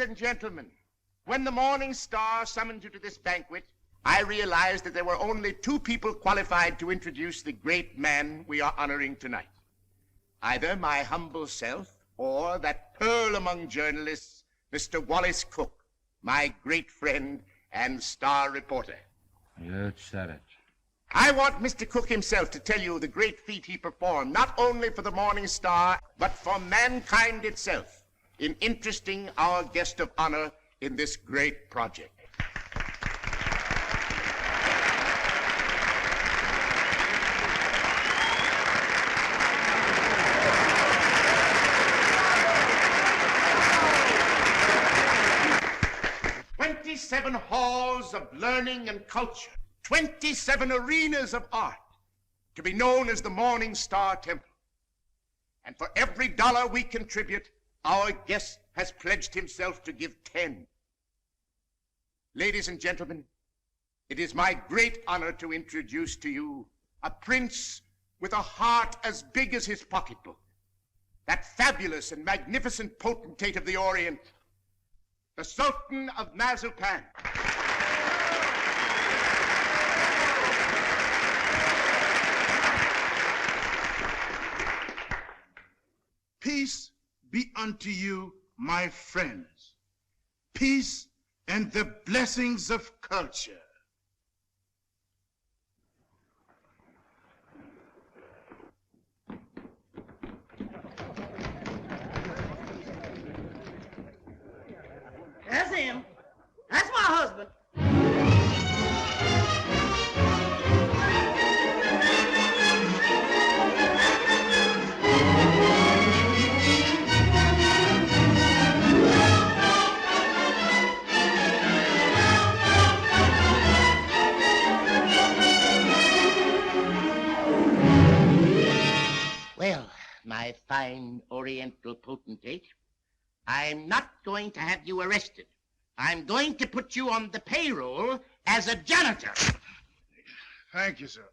and gentlemen, when the Morning Star summoned you to this banquet, I realized that there were only two people qualified to introduce the great man we are honoring tonight. Either my humble self or that pearl among journalists, Mr. Wallace Cook, my great friend and star reporter. You said it. I want Mr. Cook himself to tell you the great feat he performed, not only for the Morning Star, but for mankind itself, in interesting our guest of honor in this great project. "27 halls of learning and culture, 27 arenas of art, to be known as the Morning Star Temple. And for every dollar we contribute, our guest has pledged himself to give 10. Ladies and gentlemen, it is my great honor to introduce to you a prince with a heart as big as his pocketbook, that fabulous and magnificent potentate of the Orient, the Sultan of Mazuppan. Peace be unto you, my friends. Peace and the blessings of culture. That's him. That's my husband. Well, my fine Oriental potentate, I'm not going to have you arrested. I'm going to put you on the payroll as a janitor. Thank you, sir.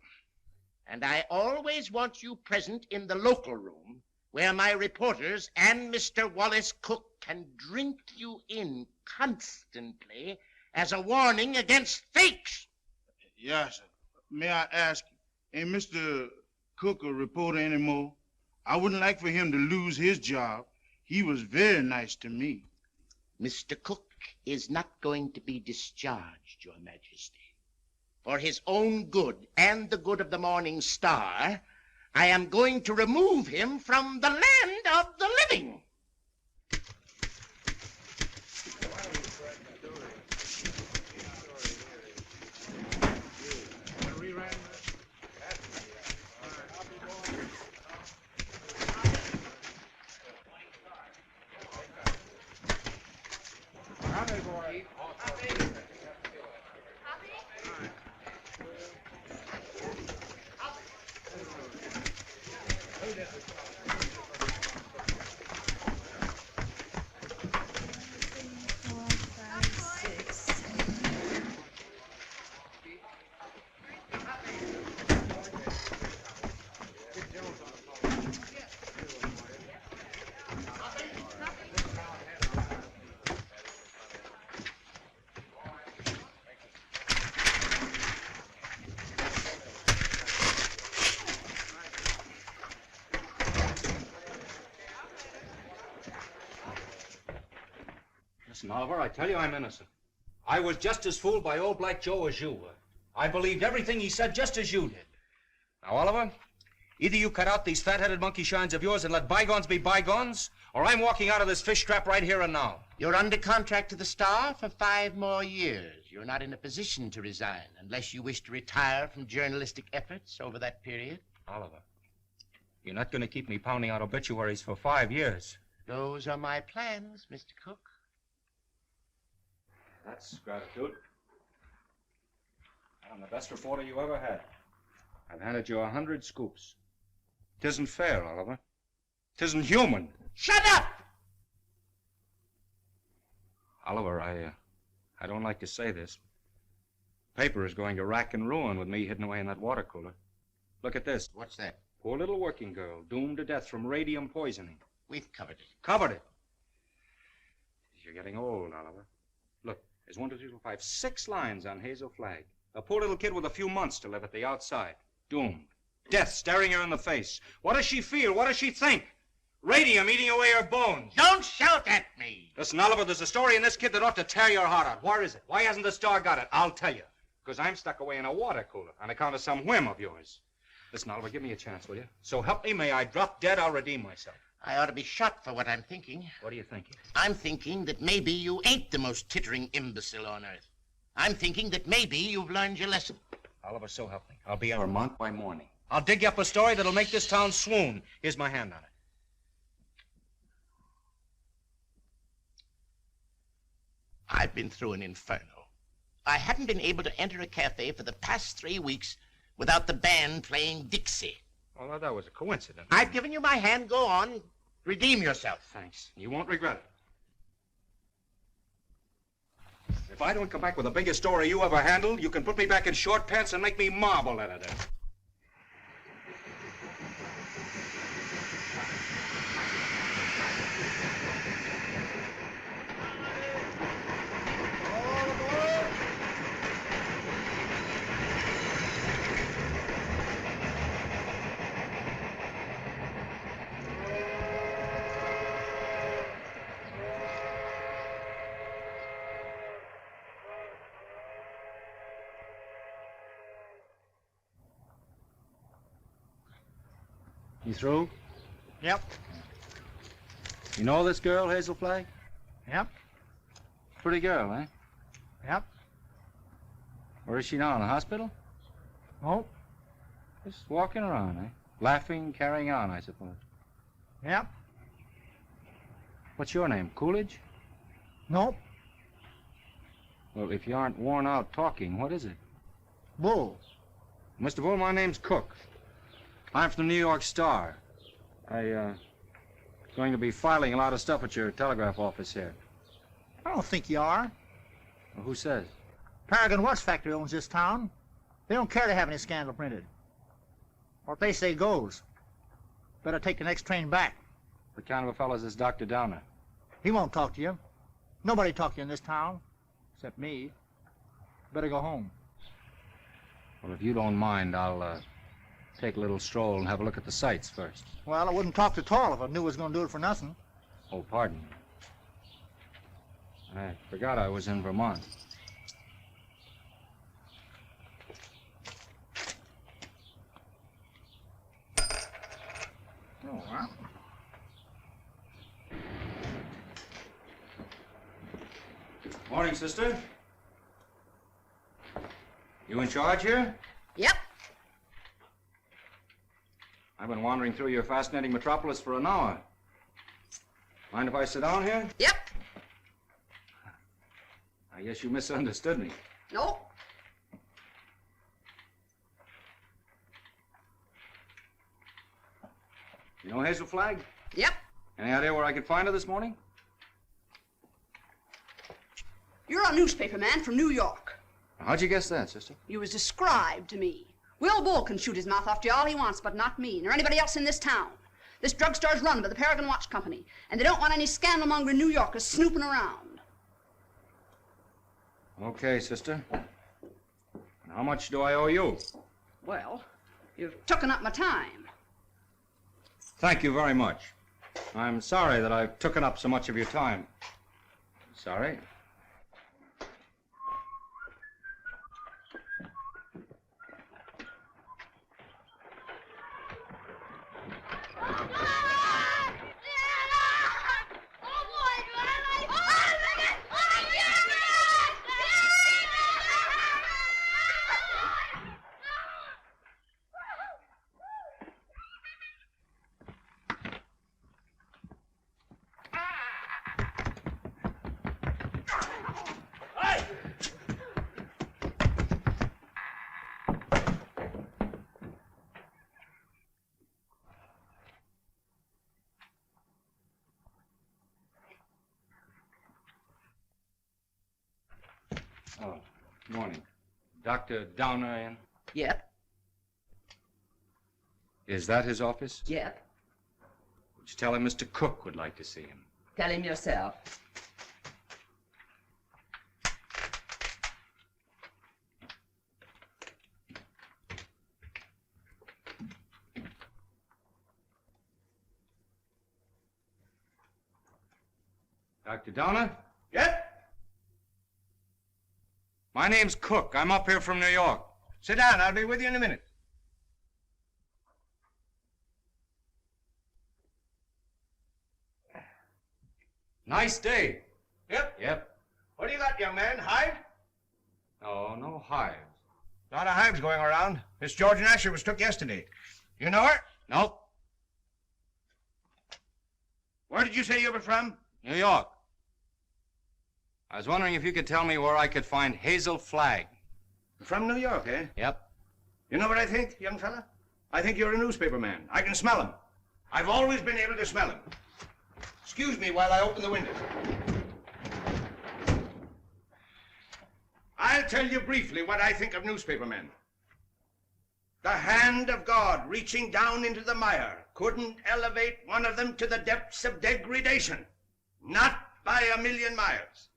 And I always want you present in the local room where my reporters and Mr. Wallace Cook can drink you in constantly as a warning against fakes. Yes, sir. May I ask, ain't Mr. Cook a reporter anymore? I wouldn't like for him to lose his job. He was very nice to me. Mr. Cook is not going to be discharged, Your Majesty. For his own good and the good of the Morning Star, I am going to remove him from the land of the living. Listen, Oliver, I tell you I'm innocent. I was just as fooled by old Black Joe as you were. I believed everything he said just as you did. Now, Oliver, either you cut out these fat-headed monkey shines of yours and let bygones be bygones, or I'm walking out of this fish trap right here and now. You're under contract to the Star for 5 more years. You're not in a position to resign unless you wish to retire from journalistic efforts over that period. Oliver, you're not going to keep me pounding out obituaries for 5 years. Those are my plans, Mr. Cook. That's gratitude. I'm the best reporter you ever had. I've handed you 100 scoops. 'Tisn't fair, Oliver. 'Tisn't human. Shut up! Oliver, I don't like to say this. Paper is going to rack and ruin with me hidden away in that water cooler. Look at this. What's that? Poor little working girl, doomed to death from radium poisoning. We've covered it. Covered it. you're getting old, Oliver. Look, there's 1, 2, 3, 4, 5, 6 lines on Hazel Flagg. A poor little kid with a few months to live at the outside. Doomed. Death staring her in the face. What does she feel? What does she think? Radium eating away her bones. Don't shout at me. Listen, Oliver, there's a story in this kid that ought to tear your heart out. Where is it? Why hasn't the Star got it? I'll tell you. Because I'm stuck away in a water cooler on account of some whim of yours. Listen, Oliver, give me a chance, will you? So help me, may I drop dead, I'll redeem myself. I ought to be shot for what I'm thinking. What are you thinking? I'm thinking that maybe you ain't the most tittering imbecile on earth. I'm thinking that maybe you've learned your lesson. Oliver, so help me. I'll be in Vermont by morning. I'll dig you up a story that'll make this town swoon. Here's my hand on it. I've been through an inferno. I hadn't been able to enter a cafe for the past 3 weeks without the band playing Dixie. Well, that was a coincidence. I've given you my hand. Go on. Redeem yourself. Thanks. You won't regret it. If I don't come back with the biggest story you ever handled, you can put me back in short pants and make me marble editor. You through? Yep. You know this girl, Hazel Flagg? Yep. Pretty girl, eh? Yep. Where is she now, in the hospital? Nope. Just walking around, eh? Laughing, carrying on, I suppose. Yep. What's your name, Coolidge? Nope. Well, if you aren't worn out talking, what is it? Bull. Mr. Bull, my name's Cook. I'm from the New York Star. Going to be filing a lot of stuff at your telegraph office here. I don't think you are. Well, who says? Paragon Watch Factory owns this town. They don't care to have any scandal printed. What they say goes. Better take the next train back. What kind of a fellow is this Dr. Downer? He won't talk to you. Nobody talk to you in this town, except me. Better go home. Well, if you don't mind, I'll take a little stroll and have a look at the sights first. Well, I wouldn't talk at all if I knew I was going to do it for nothing. Oh, pardon me. I forgot I was in Vermont. Oh, well. Morning, sister. You in charge here? Yep. I've been wandering through your fascinating metropolis for an hour. Mind if I sit down here? Yep. I guess you misunderstood me. Nope. You know Hazel Flagg? Yep. Any idea where I could find her this morning? You're a newspaper man from New York. How'd you guess that, sister? You was described to me. Will Bull can shoot his mouth off to you all he wants, but not me, nor anybody else in this town. This drugstore's run by the Paragon Watch Company, and they don't want any scandalmongering New Yorkers snooping around. Okay, sister. How much do I owe you? Well, you've taken up my time. Thank you very much. I'm sorry that I've taken up so much of your time. Sorry. Oh, morning. Dr. Downer in? Yep. Is that his office? Yep. Would you tell him Mr. Cook would like to see him? Tell him yourself. Dr. Donner? Yep? My name's Cook. I'm up here from New York. Sit down. I'll be with you in a minute. Nice day. Yep? Yep. What do you got, young man? Hive? No hives. A lot of hives going around. Miss Georgian Asher was took yesterday. You know her? Nope. Where did you say you were from? New York. I was wondering if you could tell me where I could find Hazel Flagg. From New York, eh? Yep. You know what I think, young fella? I think you're a newspaper man. I can smell him. I've always been able to smell him. Excuse me while I open the window. I'll tell you briefly what I think of newspaper men. The hand of God reaching down into the mire couldn't elevate one of them to the depths of degradation. Not by a million miles.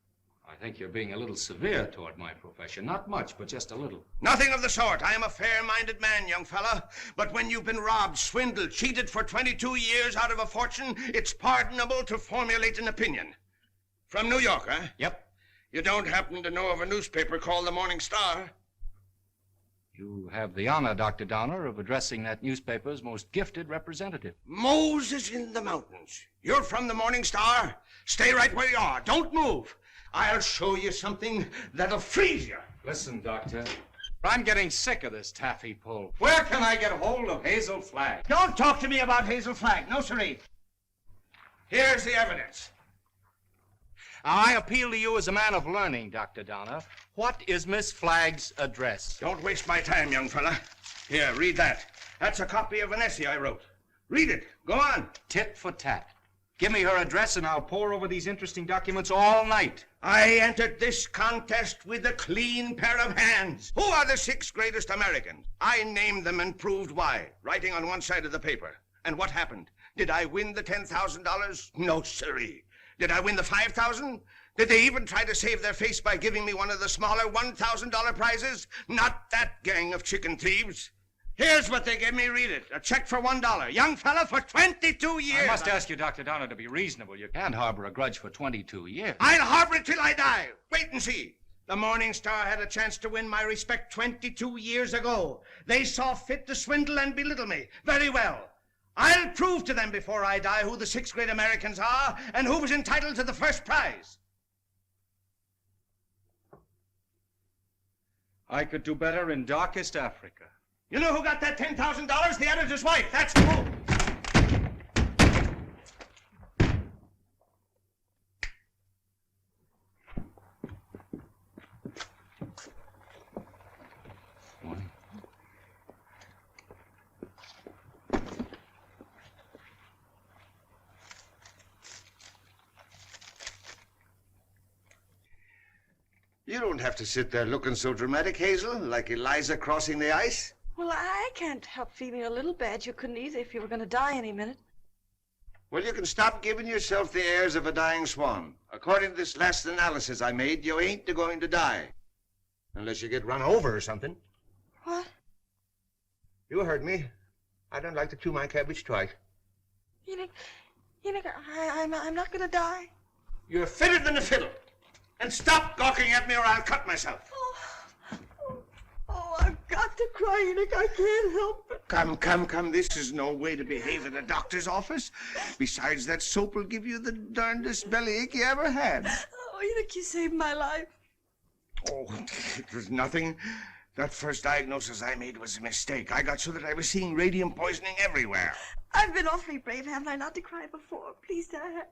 I think you're being a little severe toward my profession. Not much, but just a little. Nothing of the sort. I am a fair-minded man, young fella. But when you've been robbed, swindled, cheated for 22 years out of a fortune, it's pardonable to formulate an opinion. From New York, huh? Yep. You don't happen to know of a newspaper called the Morning Star? You have the honor, Dr. Donner, of addressing that newspaper's most gifted representative. Moses in the mountains. You're from the Morning Star? Stay right where you are. Don't move. I'll show you something that'll freeze you. Listen, Doctor. I'm getting sick of this taffy pull. Where can I get hold of Hazel Flagg? Don't talk to me about Hazel Flagg. No, sirree. Here's the evidence. I appeal to you as a man of learning, Dr. Donner. What is Miss Flagg's address? Don't waste my time, young fella. Here, read that. That's a copy of an essay I wrote. Read it. Go on. Tit for tat. Give me her address and I'll pore over these interesting documents all night. I entered this contest with a clean pair of hands. Who are the 6 greatest Americans? I named them and proved why, writing on one side of the paper. And what happened? Did I win the $10,000? No, sirree. Did I win the $5,000? Did they even try to save their face by giving me one of the smaller $1,000 prizes? Not that gang of chicken thieves. Here's what they gave me. Read it. A check for $1. Young fella, for 22 years. I must ask you, Dr. Donner, to be reasonable. You can't harbor a grudge for 22 years. I'll harbor it till I die. Wait and see. The Morning Star had a chance to win my respect 22 years ago. They saw fit to swindle and belittle me. Very well. I'll prove to them before I die who the 6 great Americans are and who was entitled to the first prize. I could do better in darkest Africa. You know who got that $10,000? The editor's wife. That's who. You don't have to sit there looking so dramatic, Hazel, like Eliza crossing the ice. Well, I can't help feeling a little bad. You couldn't either if you were going to die any minute. Well, you can stop giving yourself the airs of a dying swan. According to this last analysis I made, you ain't going to die. Unless you get run over or something. What? You heard me. I don't like to chew my cabbage twice. I'm not going to die. You're fitter than a fiddle. And stop gawking at me or I'll cut myself. Oh, I've got to cry, Enoch. I can't help it. Come. This is no way to behave at a doctor's office. Besides, that soap will give you the darndest bellyache you ever had. Oh, Enoch, you saved my life. Oh, it was nothing. That first diagnosis I made was a mistake. I got so that I was seeing radium poisoning everywhere. I've been awfully brave, haven't I, not to cry before? Please, Dad.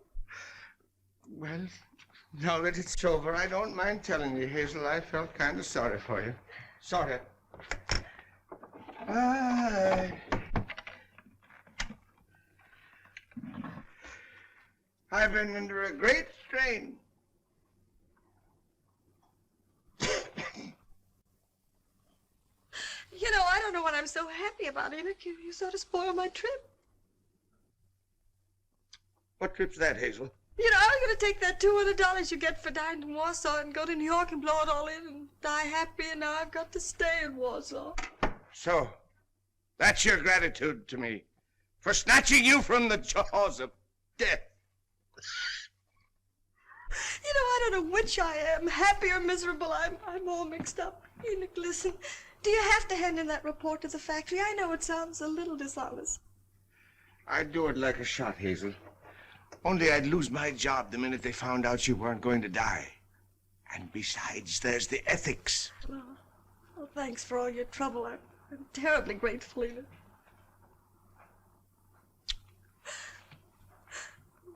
Well, now that it's over, I don't mind telling you, Hazel, I felt kind of sorry for you. Sort of. I've been under a great strain. You know, I don't know what I'm so happy about, Enoch. You sort of spoiled my trip. What trip's that, Hazel? You know, I was going to take that $200 you get for dying in Warsaw and go to New York and blow it all in and die happy, and now I've got to stay in Warsaw. So, that's your gratitude to me for snatching you from the jaws of death. You know, I don't know which I am, happy or miserable. I'm all mixed up. Enoch, listen. Do you have to hand in that report to the factory? I know it sounds a little dishonest. I'd do it like a shot, Hazel. Only I'd lose my job the minute they found out you weren't going to die. And besides, there's the ethics. Well, thanks for all your trouble. I'm terribly grateful, Enoch.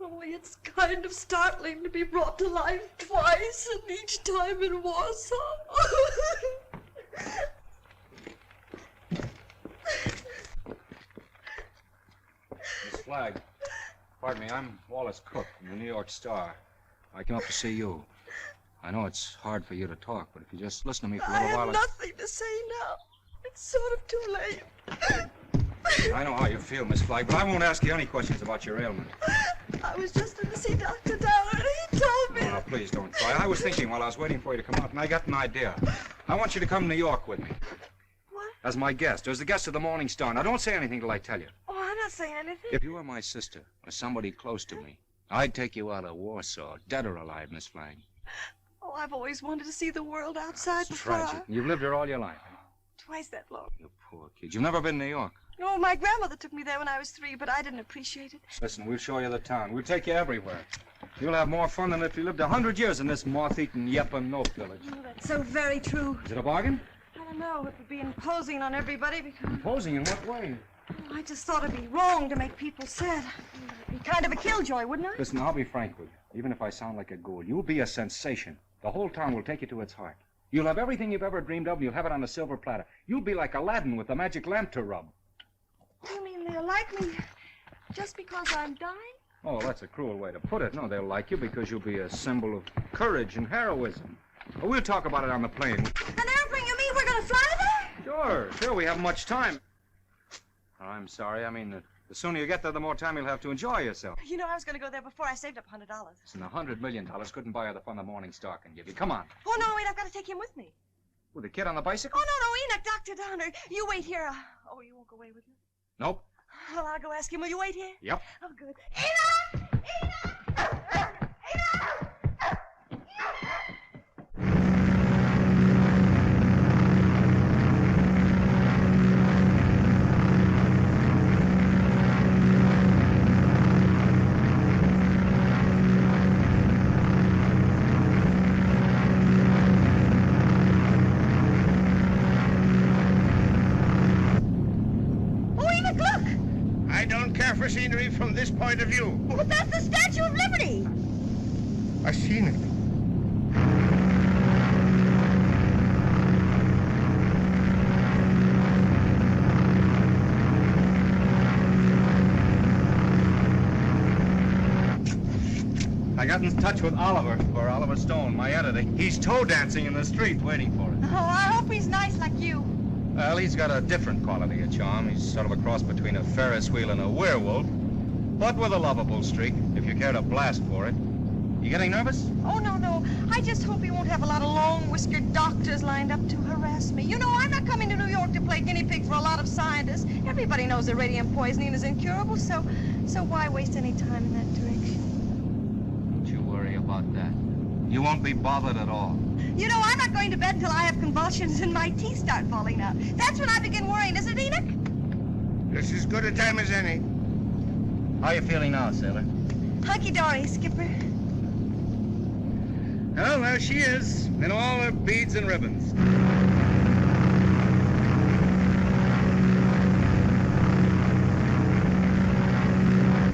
Only it's kind of startling to be brought to life twice, and each time in Warsaw. Miss Flagg, pardon me, I'm Wallace Cook from the New York Star. I came up to see you. I know it's hard for you to talk, but if you just listen to me for a I little while... have nothing to say now. It's sort of too late. I know how you feel, Miss Flagg, but I won't ask you any questions about your ailment. I was just in to see Dr. Downer, and he told me... Oh, now, please don't cry. I was thinking while I was waiting for you to come out, and I got an idea. I want you to come to New York with me. What? As my guest, as the guest of the Morning Star. Now, don't say anything till I tell you. Oh, I'm not saying anything. If you were my sister, or somebody close to me, I'd take you out of Warsaw, dead or alive, Miss Flagg. Oh, I've always wanted to see the world outside It's before. tragic. You've lived here all your life. Twice that long. You poor kid. You've never been to New York. Oh, my grandmother took me there when I was 3, but I didn't appreciate it. Listen, we'll show you the town. We'll take you everywhere. You'll have more fun than if you lived 100 years in this moth-eaten Yep-and-Nope village. Oh, that's so very true. Is it a bargain? I don't know. It would be imposing on everybody because... Imposing in what way? I just thought it'd be wrong to make people sad. It'd be kind of a killjoy, wouldn't I? Listen, I'll be frank with you. Even if I sound like a ghoul, you'll be a sensation. The whole town will take you to its heart. You'll have everything you've ever dreamed of, and you'll have it on a silver platter. You'll be like Aladdin with the magic lamp to rub. You mean they'll like me just because I'm dying? Oh, that's a cruel way to put it. No, they'll like you because you'll be a symbol of courage and heroism. Well, we'll talk about it on the plane. An airplane, you mean we're going to fly there? Sure, we haven't much time. Oh, I'm sorry. I mean, the sooner you get there, the more time you'll have to enjoy yourself. You know, I was going to go there before I saved up $100. Listen, $100 million couldn't buy her the fun the Morning Star can give you. Come on. Oh, no, wait, I've got to take him with me. With the kid on the bicycle? Oh, no, Enoch, Dr. Downer. You wait here. Oh, you won't go away with me? Nope. Well, I'll go ask him. Will you wait here? Yep. Oh, good. Enoch! Enoch! Enoch! For scenery from this point of view. But that's the Statue of Liberty. I've seen it. I got in touch with Oliver Stone, my editor. He's toe dancing in the street waiting for us. Oh, I hope he's nice like you. Well, he's got a different quality of charm. He's sort of a cross between a Ferris wheel and a werewolf, but with a lovable streak, if you care to blast for it. You getting nervous? Oh, no. I just hope he won't have a lot of long-whiskered doctors lined up to harass me. You know, I'm not coming to New York to play guinea pig for a lot of scientists. Everybody knows that radium poisoning is incurable, so why waste any time in that direction? Don't you worry about that. You won't be bothered at all. You know, I'm not going to bed till I have convulsions and my teeth start falling out. That's when I begin worrying, isn't it, Enoch? It's as good a time as any. How are you feeling now, sailor? Hunky-dory, Skipper. Well, there she is, in all her beads and ribbons.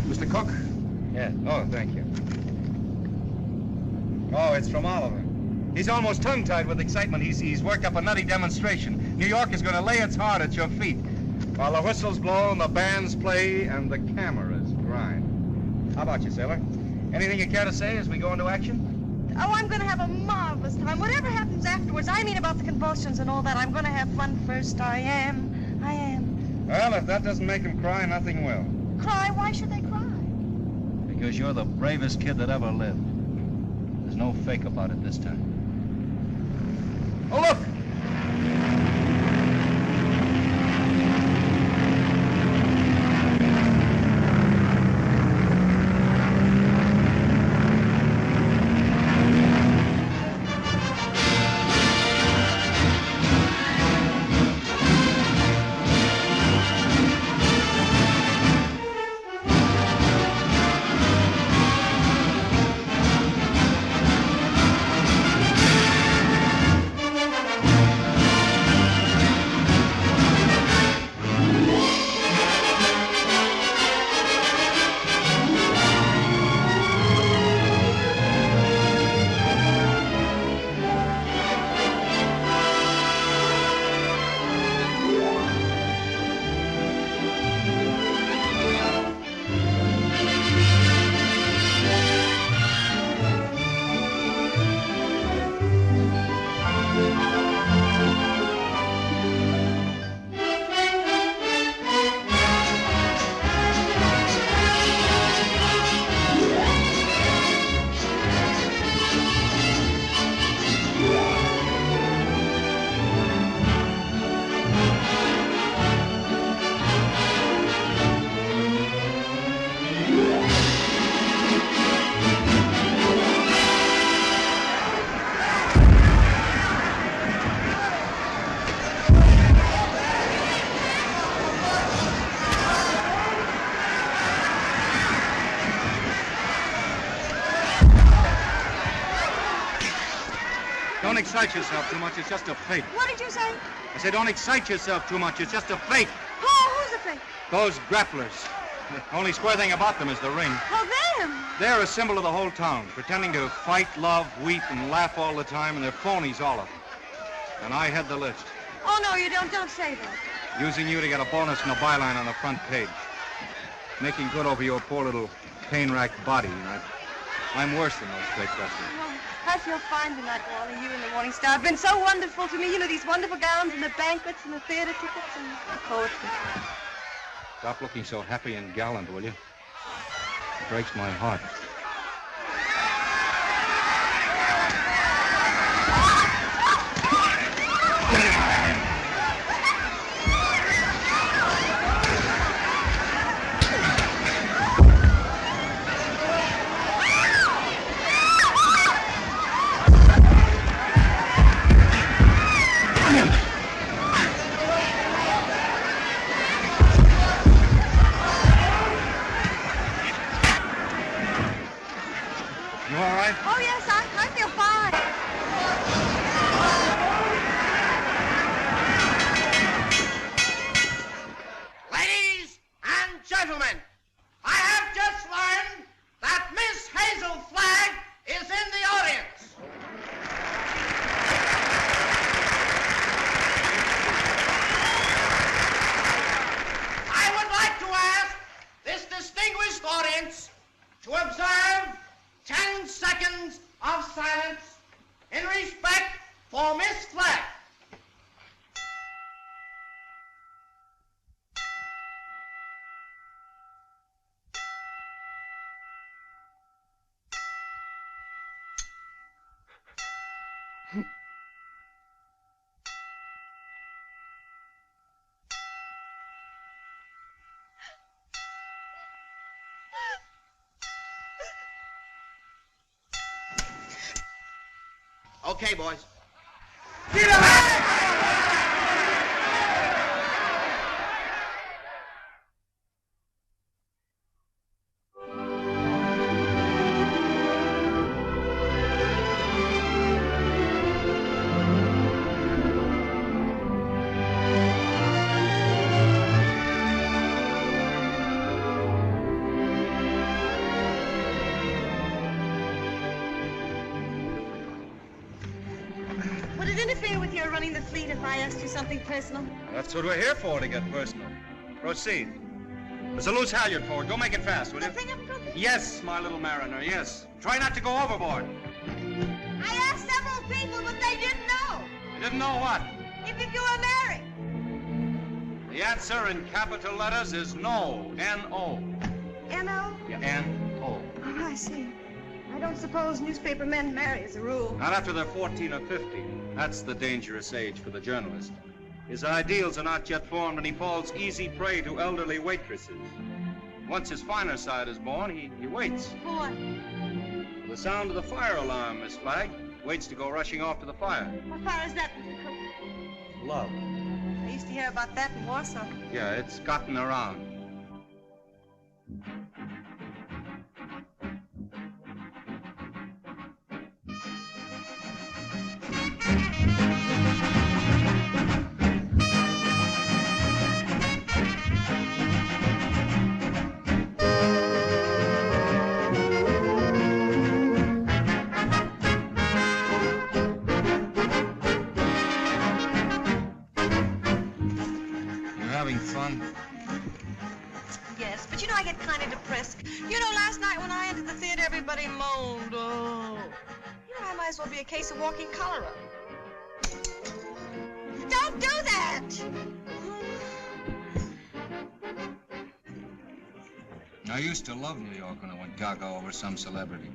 Mr. Cook? Yeah. Oh, thank you. Oh, it's from Oliver. He's almost tongue-tied with excitement. He's worked up a nutty demonstration. New York is going to lay its heart at your feet while the whistles blow and the bands play and the cameras grind. How about you, sailor? Anything you care to say as we go into action? Oh, I'm going to have a marvelous time. Whatever happens afterwards, I mean about the convulsions and all that, I'm going to have fun first. I am. Well, if that doesn't make him cry, nothing will. Cry? Why should they cry? Because you're the bravest kid that ever lived. There's no fake about it this time. Oh, look! excite yourself too much. It's just a fake. What did you say? I said don't excite yourself too much. It's just a fake. Who's the fake? Those grapplers. The only square thing about them is the ring. Oh, them. They're a symbol of the whole town, pretending to fight, love, weep, and laugh all the time, and they're phonies, all of them. And I had the list. Oh, no, you don't. Don't say that. Using you to get a bonus and a byline on the front page. Making good over your poor little pain-racked body. I'm worse than those fake wrestlers. Oh, I feel fine tonight, Wally. You and the Morning Star have been so wonderful to me. You know, these wonderful gowns and the banquets and the theater tickets and the poetry. Stop looking so happy and gallant, will you? It breaks my heart. Oh, yes, I feel fine. Ladies and gentlemen, I have just learned that Miss Hazel Flagg is in the audience. I would like to ask this distinguished audience to observe 10 seconds of silence in respect for Miss Flagg. Okay, boys. Get up! Would it interfere with your running the fleet if I asked you something personal? That's what we're here for, to get personal. Proceed. There's a loose halyard forward. Go make it fast, will you? Nothing up crooked? Yes, my little mariner, yes. Try not to go overboard. I asked several people, but they didn't know. You didn't know what? If you were married. The answer in capital letters is no. N-O. N-O? Yeah, N-O. Oh, I see. I don't suppose newspaper men marry as a rule. Not after they're 14 or 15. That's the dangerous age for the journalist. His ideals are not yet formed, and he falls easy prey to elderly waitresses. Once his finer side is born, he waits. For what? The sound of the fire alarm, Miss Flagg. Waits to go rushing off to the fire. What fire is that, Mr. Cook? Love. I used to hear about that in Warsaw. Yeah, it's gotten around. Yes, but you know I get kind of depressed. You know, last night when I entered the theater, everybody moaned. Oh. You know, I might as well be a case of walking cholera. Don't do that! I used to love New York when I went gaga over some celebrity.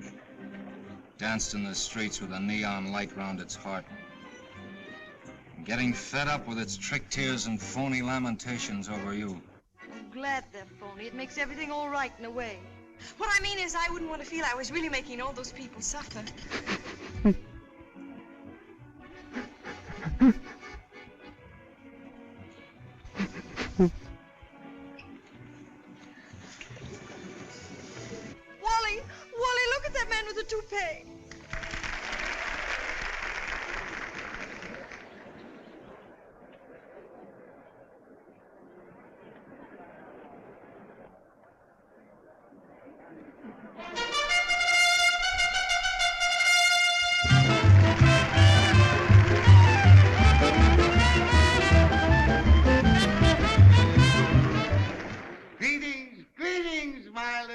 Danced in the streets with a neon light round its heart. Getting fed up with its trick tears and phony lamentations over you. I'm glad they're phony. It makes everything all right in a way. What I mean is I wouldn't want to feel I was really making all those people suffer. Wally, look at that man with the toupee.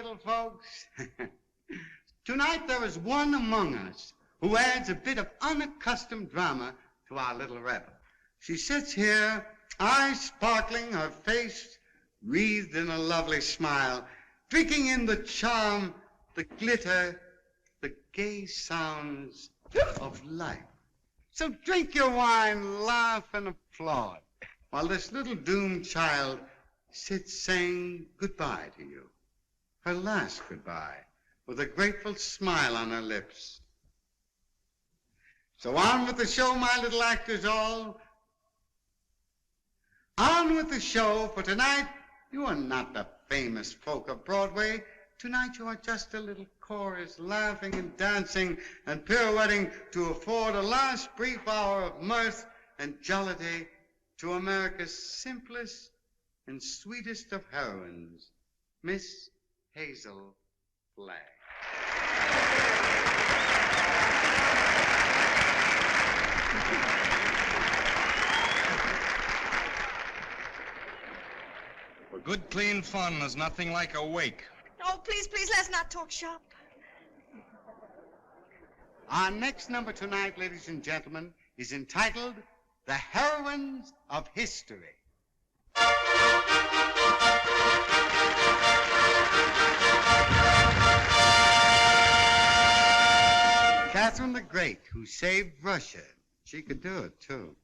little folks. Tonight there is one among us who adds a bit of unaccustomed drama to our little revel. She sits here, eyes sparkling, her face wreathed in a lovely smile, drinking in the charm, the glitter, the gay sounds of life. So drink your wine, laugh, and applaud, while this little doomed child sits saying goodbye to you. Her last goodbye, with a grateful smile on her lips. So on with the show, my little actors all. On with the show, for tonight you are not the famous folk of Broadway. Tonight you are just a little chorus, laughing and dancing and pirouetting to afford a last brief hour of mirth and jollity to America's simplest and sweetest of heroines, Miss Hazel Flagg. For good, clean fun, there's nothing like a wake. Oh, please, please, let's not talk shop. Our next number tonight, ladies and gentlemen, is entitled The Heroines of History. Catherine the Great, who saved Russia. She could do it, too.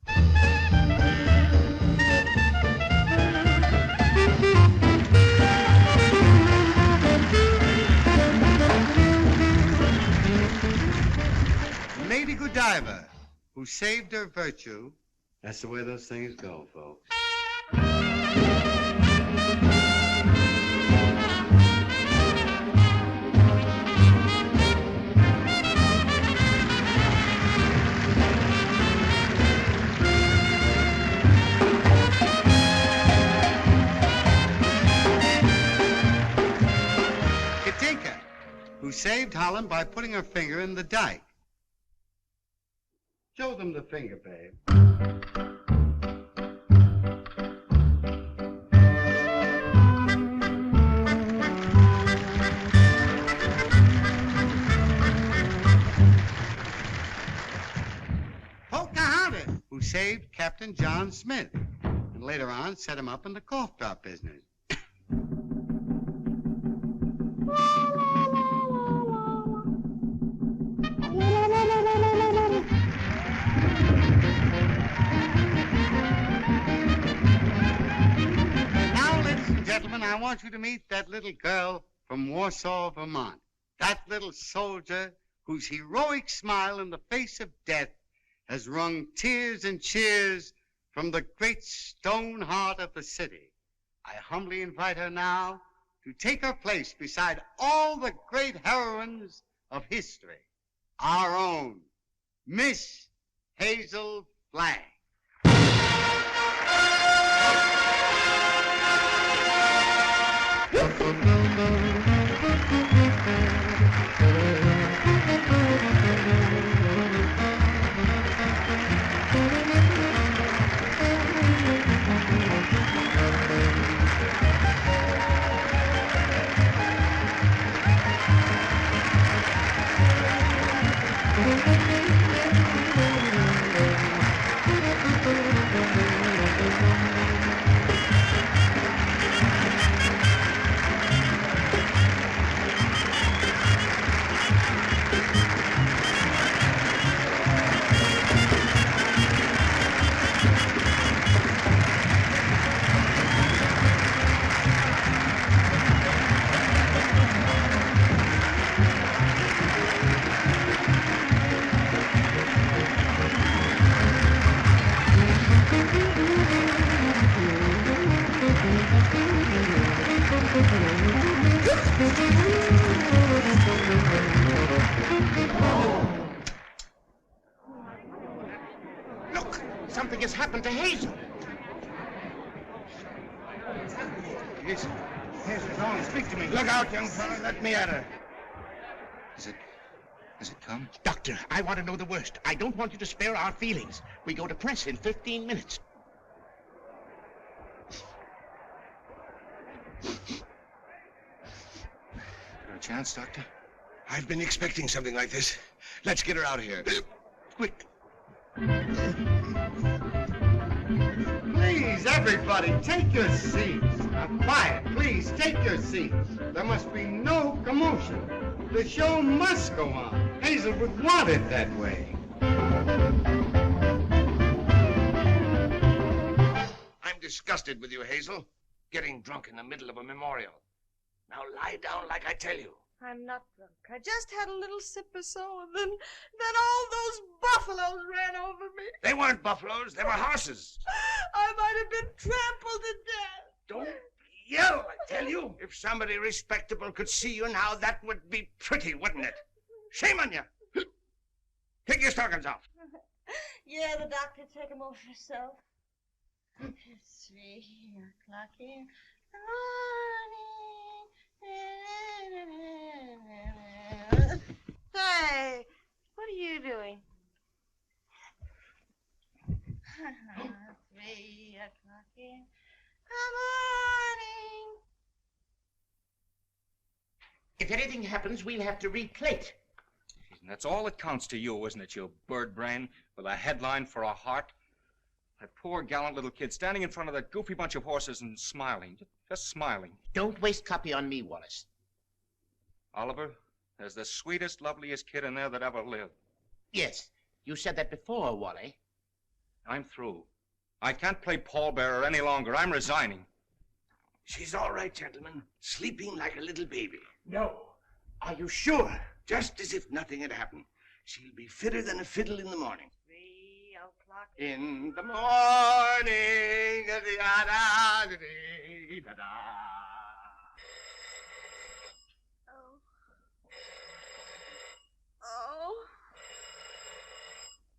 Lady Godiva, who saved her virtue. That's the way those things go, folks. Katinka, who saved Holland by putting her finger in the dike. Show them the finger, babe. Pocahontas, who saved Captain John Smith, and later on set him up in the cough drop business. I want you to meet that little girl from Warsaw, Vermont. That little soldier whose heroic smile in the face of death has wrung tears and cheers from the great stone heart of the city. I humbly invite her now to take her place beside all the great heroines of history. Our own Miss Hazel Flagg. Look, something has happened to Hazel. Hazel, come on, speak to me. Look out, young fella. Let me at her. Has it come? Doctor, I want to know the worst. I don't want you to spare our feelings. We go to press in 15 minutes. chance, Doctor? I've been expecting something like this. Let's get her out of here. Quick. Please, everybody, take your seats. Now, quiet, please, take your seats. There must be no commotion. The show must go on. Hazel would want it that way. I'm disgusted with you, Hazel. Getting drunk in the middle of a memorial. Now lie down like I tell you. I'm not drunk. I just had a little sip or so, and then all those buffaloes ran over me. They weren't buffaloes, they were horses. I might have been trampled to death. Don't yell, I tell you. If somebody respectable could see you now, that would be pretty, wouldn't it? Shame on you. Take your stockings off. Yeah, the doctor, take them off yourself. It's 3 o'clock in the morning. Hey, what are you doing? 3 o'clock in the morning. If anything happens, we'll have to replate. And that's all that counts to you, isn't it, you bird brain, with a headline for a heart? That poor, gallant little kid standing in front of that goofy bunch of horses and smiling, just smiling. Don't waste copy on me, Wallace. Oliver, there's the sweetest, loveliest kid in there that ever lived. Yes, you said that before, Wally. I'm through. I can't play pallbearer any longer. I'm resigning. She's all right, gentlemen. Sleeping like a little baby. No. Are you sure? Just as if nothing had happened. She'll be fitter than a fiddle in the morning. 3 o'clock in the morning.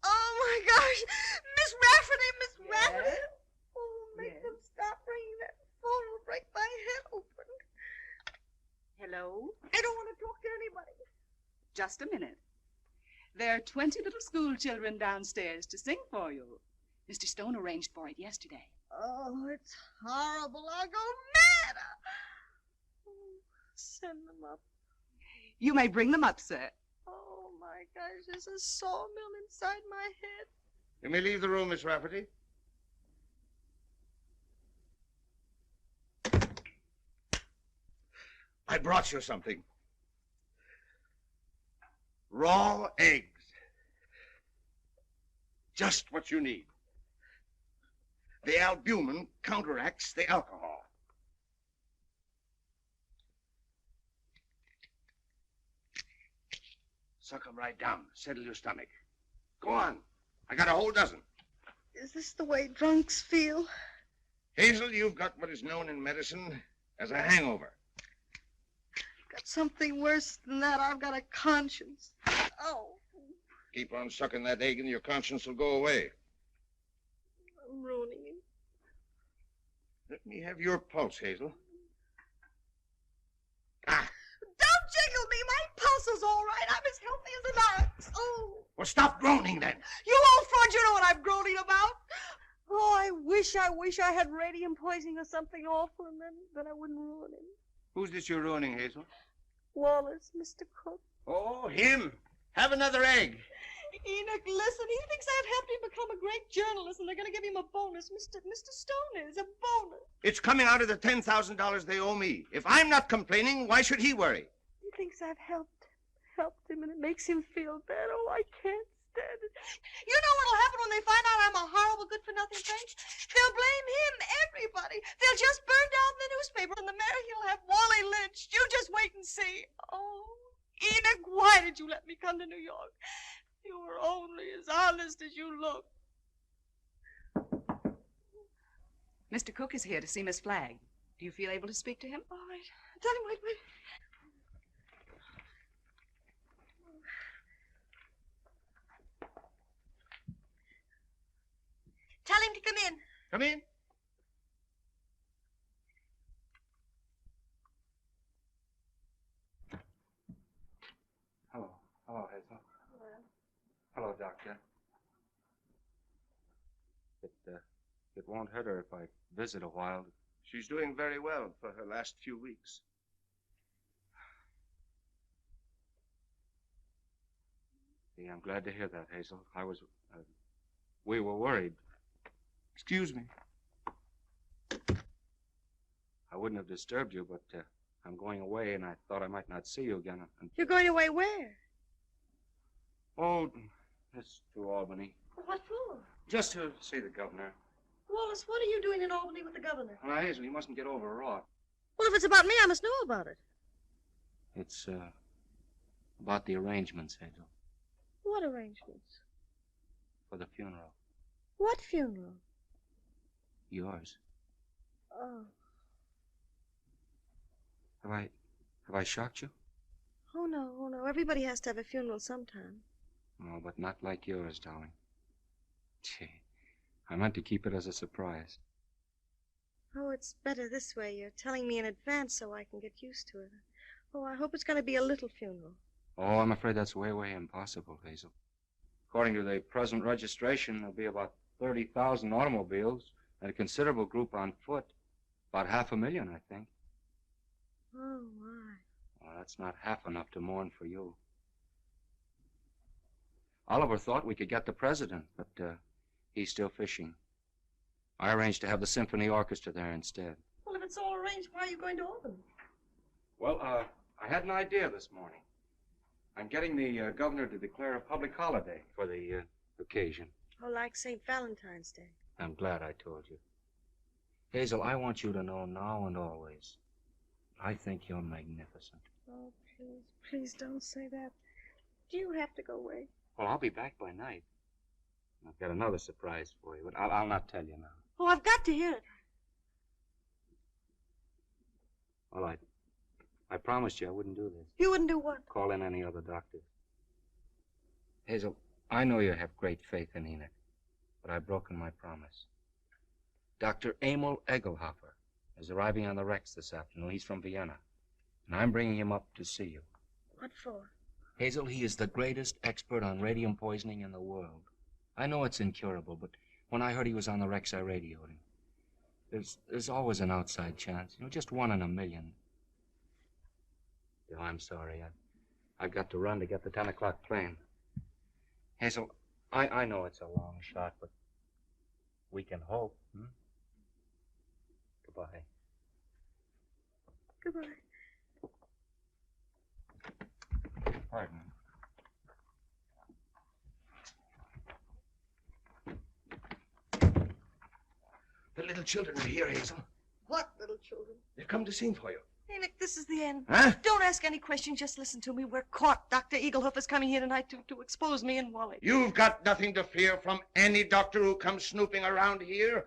Oh my gosh! Miss Rafferty, Miss Rafferty! Oh, make them stop ringing that phone. It'll break my head open. Hello? I don't want to talk to anybody. Just a minute. There are 20 little school children downstairs to sing for you. Mr. Stone arranged for it yesterday. Oh, it's horrible. I'll go mad. Oh, send them up. You may bring them up, sir. Oh, my gosh, there's a sawmill inside my head. You may leave the room, Miss Rafferty. I brought you something. Raw eggs. Just what you need. The albumin counteracts the alcohol. Suck them right down. Settle your stomach. Go on. I got a whole dozen. Is this the way drunks feel? Hazel, you've got what is known in medicine as a hangover. Got something worse than that. I've got a conscience. Oh. Keep on sucking that egg and your conscience will go away. I'm ruining it. Let me have your pulse, Hazel. Don't jiggle me. My pulse is all right. I'm as healthy as an ox. Oh. Well, stop groaning then. You old fraud, you know what I'm groaning about. Oh, I wish I had radium poisoning or something awful, and then I wouldn't ruin him. Who's this you're ruining, Hazel? Wallace, Mr. Cook. Oh, him. Have another egg. Enoch, listen, he thinks I've helped him become a great journalist, and they're going to give him a bonus. Mr. Stone is a bonus. It's coming out of the $10,000 they owe me. If I'm not complaining, why should he worry? He thinks I've helped him, and it makes him feel bad. Oh, I can't stand it. You know what'll happen when they find out I'm a horrible, good-for-nothing thing? They'll blame him, everybody. They'll just burn down the newspaper, and the mayor, he'll have Wally lynched. You just wait and see. Oh, Enoch, why did you let me come to New York? You were only as honest as you look. Mr. Cook is here to see Miss Flagg. Do you feel able to speak to him? All right. Tell him, wait. Tell him to come in. Come in. Hello, Hazel. Hello, Doctor. It won't hurt her if I visit a while. She's doing very well for her last few weeks. Yeah, I'm glad to hear that, Hazel. We were worried. Excuse me. I wouldn't have disturbed you, but I'm going away, and I thought I might not see you again. You're going away where? Oh, it's to Albany. What for? Just to see the governor. Wallace, what are you doing in Albany with the governor? Now, Hazel, you mustn't get overwrought. Well, if it's about me, I must know about it. It's, about the arrangements, Hazel, What arrangements? for the funeral. What funeral? Yours. Oh. Have I shocked you? Oh, no. Everybody has to have a funeral sometime. No, but not like yours, darling. Gee, I meant to keep it as a surprise. Oh, it's better this way. You're telling me in advance so I can get used to it. Oh, I hope it's going to be a little funeral. Oh, I'm afraid that's way, way impossible, Hazel. According to the present registration, there'll be about 30,000 automobiles and a considerable group on foot. About 500,000, I think. Oh, my. Well, that's not half enough to mourn for you. Oliver thought we could get the president, but he's still fishing. I arranged to have the symphony orchestra there instead. Well, if it's all arranged, why are you going to Albany? Well, I had an idea this morning. I'm getting the governor to declare a public holiday for the occasion. Oh, like St. Valentine's Day. I'm glad I told you. Hazel, I want you to know now and always, I think you're magnificent. Oh, please don't say that. Do you have to go away? Well, I'll be back by night. I've got another surprise for you, but I'll not tell you now. Oh, I've got to hear it. Well, I promised you I wouldn't do this. You wouldn't do what? Call in any other doctors. Hazel, I know you have great faith in Enoch, but I've broken my promise. Dr. Emil Egelhofer is arriving on the Rex this afternoon. He's from Vienna, and I'm bringing him up to see you. What for? Hazel, he is the greatest expert on radium poisoning in the world. I know it's incurable, but when I heard he was on the Rex, I radioed him. There's always an outside chance, just 1 in a million. Oh, I'm sorry. I've got to run to get the 10 o'clock plane. Hazel, I know it's a long shot, but we can hope. Goodbye. Goodbye. Pardon. The little children are here, Hazel. What little children? They've come to sing for you. Enoch, this is the end. Huh? Don't ask any questions, just listen to me. We're caught. Dr. Egelhoff is coming here tonight to expose me and Wally. You've got nothing to fear from any doctor who comes snooping around here.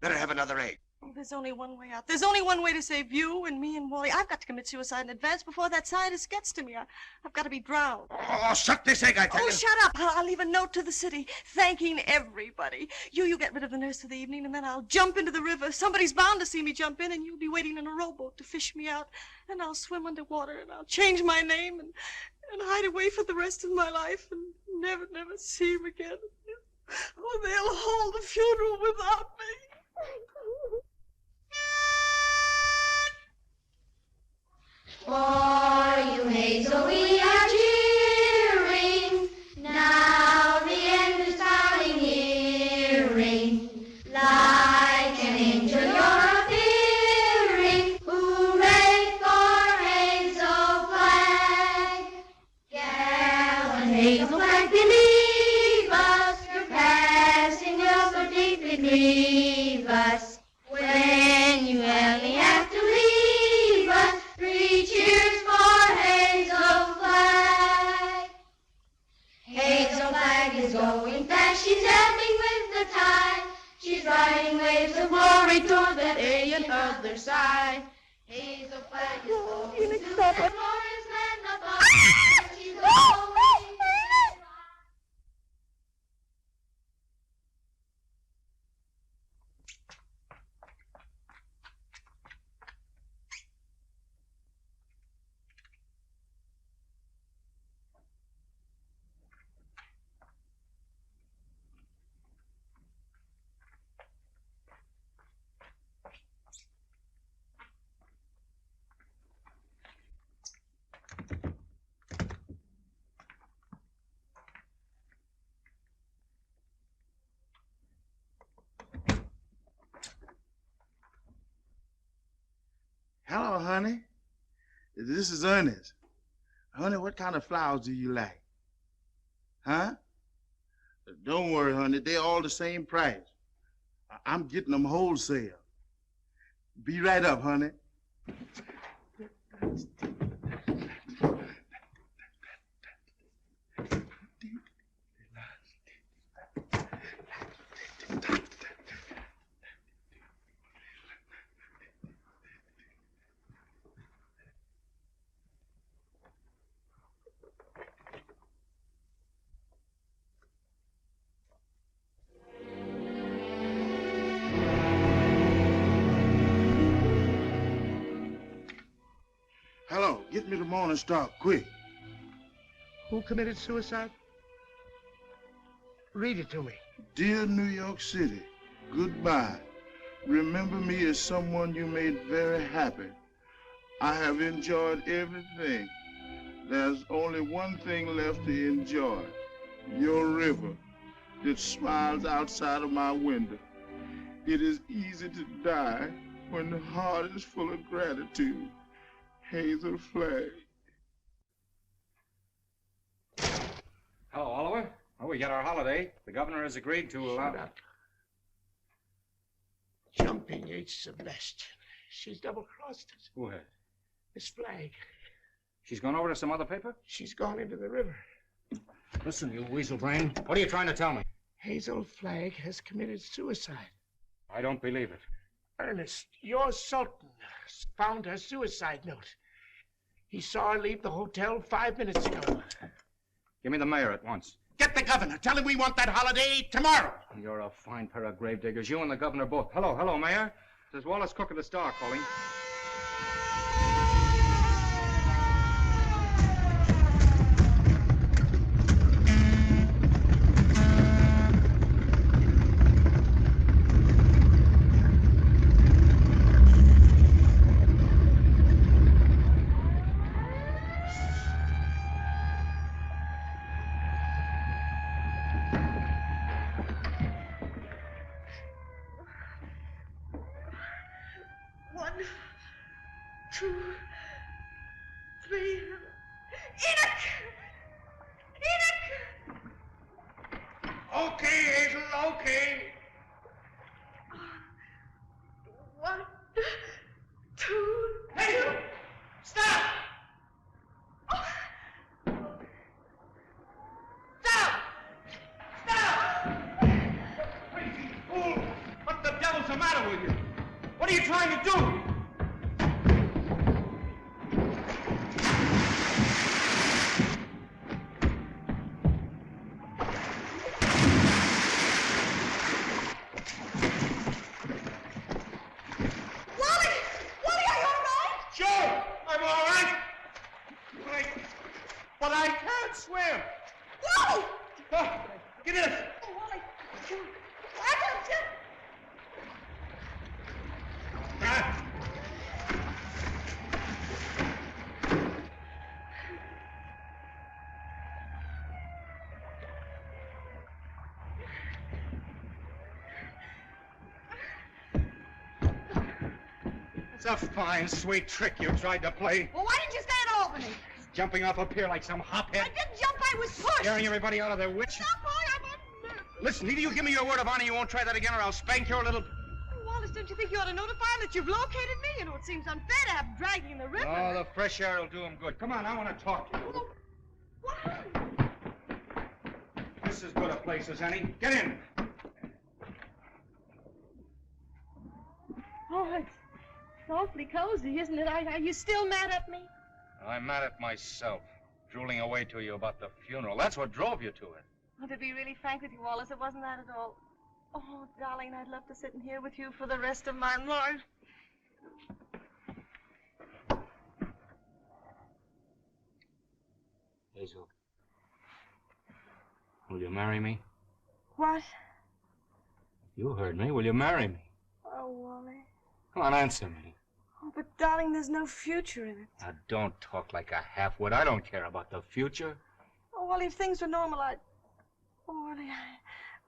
Better have another egg. Oh, there's only one way out. There's only one way to save you and me and Wally. I've got to commit suicide in advance before that scientist gets to me. I've got to be drowned. Oh, suck this egg, I tell you. Oh, shut up. I'll leave a note to the city thanking everybody. You get rid of the nurse for the evening, and then I'll jump into the river. Somebody's bound to see me jump in, and you'll be waiting in a rowboat to fish me out. And I'll swim underwater, and I'll change my name and hide away for the rest of my life and never see him again. Oh, they'll hold the funeral without me. For you, Hazel, we are cheering. Now the end is coming nearing. Like an angel you're appearing. Hooray for Hazel Flag. Gallant Hazel Flag, believe us. Your passing will so deeply grieve us. When you only have to leave us, 3 cheers for Hazel Flag. Hazel Flag is going fast, she's ebbing with the tide. She's riding waves of glory toward that alien other side. Hazel Flag is going to the glorious land above. She's going. Hello, honey. This is Ernest. Honey, what kind of flowers do you like? Huh? Don't worry, honey. They're all the same price. I'm getting them wholesale. Be right up, honey. Hello, get me the Morning Star, quick. Who committed suicide? Read it to me. Dear New York City, goodbye. Remember me as someone you made very happy. I have enjoyed everything. There's only one thing left to enjoy. Your river. It smiles outside of my window. It is easy to die when the heart is full of gratitude. Hazel Flag. Hello, Oliver. Well, we got our holiday. The governor has agreed to allow... Shut up. Jumping H. Sebastian. She's double-crossed us. Who has? Miss Flagg. She's gone over to some other paper? She's gone into the river. Listen, you weasel brain. What are you trying to tell me? Hazel Flagg has committed suicide. I don't believe it. Ernest, your Sultan found her suicide note. He saw her leave the hotel 5 minutes ago. Give me the mayor at once. Get the governor. Tell him we want that holiday tomorrow. You're a fine pair of gravediggers. You and the governor both. Hello, Mayor. This is Wallace Cook of the Star calling. It's a fine, sweet trick you tried to play. Well, why didn't you stay at Albany? Jumping off a pier like some hophead. I didn't jump, I was pushed. Scaring everybody out of their wits. Stop, boy, I'm on... Listen, either you give me your word of honor you won't try that again or I'll spank your little... Oh, Wallace, don't you think you ought to notify him that you've located me? You know, it seems unfair to have him dragging in the river. Oh, the fresh air will do him good. Come on, I want to talk to you. What? This is as good a place as any. Get in. Oh, it's awfully cozy, isn't it? Are you still mad at me? I'm mad at myself, drooling away to you about the funeral. That's what drove you to it. Oh, to be really frank with you, Wallace, it wasn't that at all. Oh, darling, I'd love to sit in here with you for the rest of my life. Hazel, will you marry me? What? You heard me. Will you marry me? Oh, Wally. Come on, answer me. Oh, but darling, there's no future in it. Now, don't talk like a half-wit. I don't care about the future. Oh, Wally, if things were normal, I'd... Oh, Wally,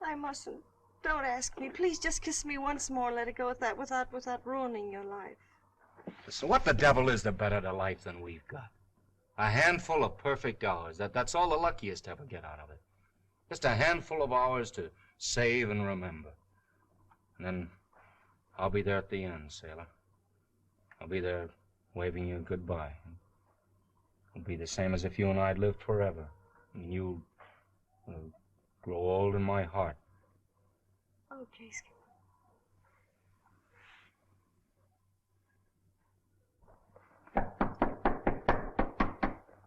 I mustn't. Don't ask me. Please just kiss me once more and let it go at that without ruining your life. So what the devil is the better to life than we've got? A handful of perfect hours. That's all the luckiest ever get out of it. Just a handful of hours to save and remember. And then I'll be there at the end, sailor. I'll be there waving you goodbye. It'll be the same as if you and I'd lived forever. And you'll grow old in my heart. Okay, Skipper.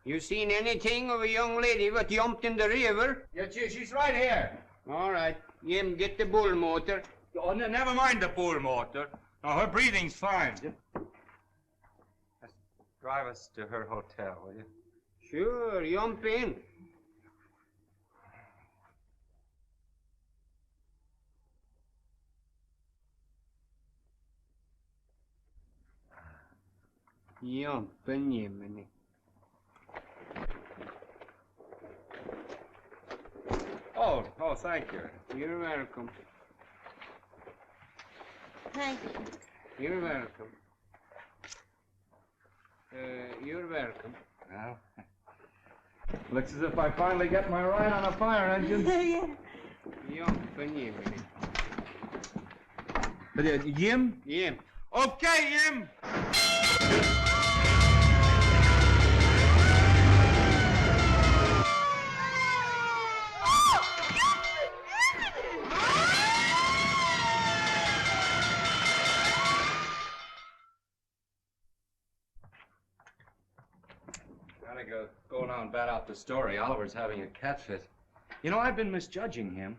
You seen anything of a young lady what jumped in the river? Yeah, she's right here. All right. Jim, get the bull motor. Oh, never mind the bull motor. No, her breathing's fine. Just drive us to her hotel, will you? Sure, jump in. Jump in, Jiminy. Oh, thank you. You're welcome. Thank you. You're welcome. You're welcome. Well, looks as if I finally get my ride on a fire engine. Yeah. Jump in, Jiminy. Jim? Jim. Okay, Jim. Go now and bat out the story. Oliver's having a cat fit. You know, I've been misjudging him.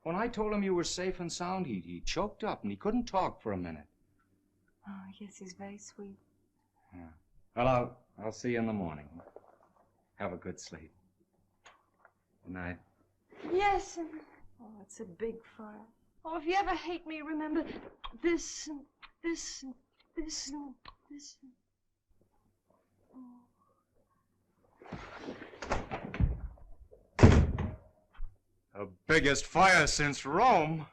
When I told him you were safe and sound, he choked up and he couldn't talk for a minute. Oh, yes, he's very sweet. Yeah. Well, I'll see you in the morning. Have a good sleep. Good night. Yes. Oh, it's a big fire. Oh, if you ever hate me, remember this, this, this, this. Oh. The biggest fire since Rome.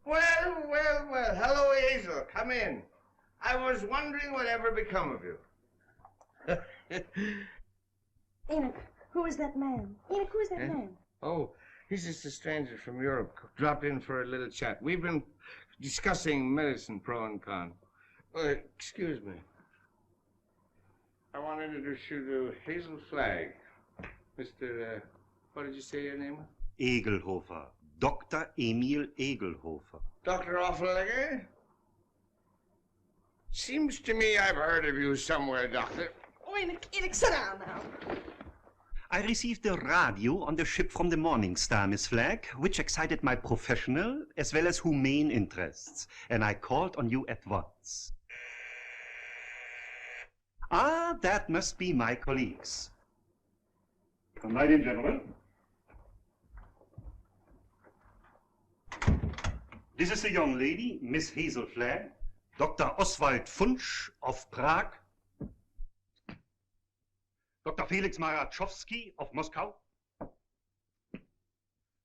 Well. Hello, Hazel. Come in. I was wondering whatever become of you. Enoch, who is that man? Enoch, who is that man? Oh, he's just a stranger from Europe. Dropped in for a little chat. We've been discussing medicine, pro and con. Excuse me. I want to introduce you to Hazel Flagg. Mr. What did you say your name was? Egelhofer. Dr. Emil Egelhofer. Dr. Offenlegger? Seems to me I've heard of you somewhere, Doctor. Oh, Enoch, sit down now. I received a radio on the ship from the Morning Star, Miss Flagg, which excited my professional as well as humane interests, and I called on you at once. Ah, that must be my colleagues. Good night, gentlemen. This is a young lady, Miss Hazel Flagg, Dr. Oswald Funsch of Prague, Dr. Felix Marachowski of Moscow,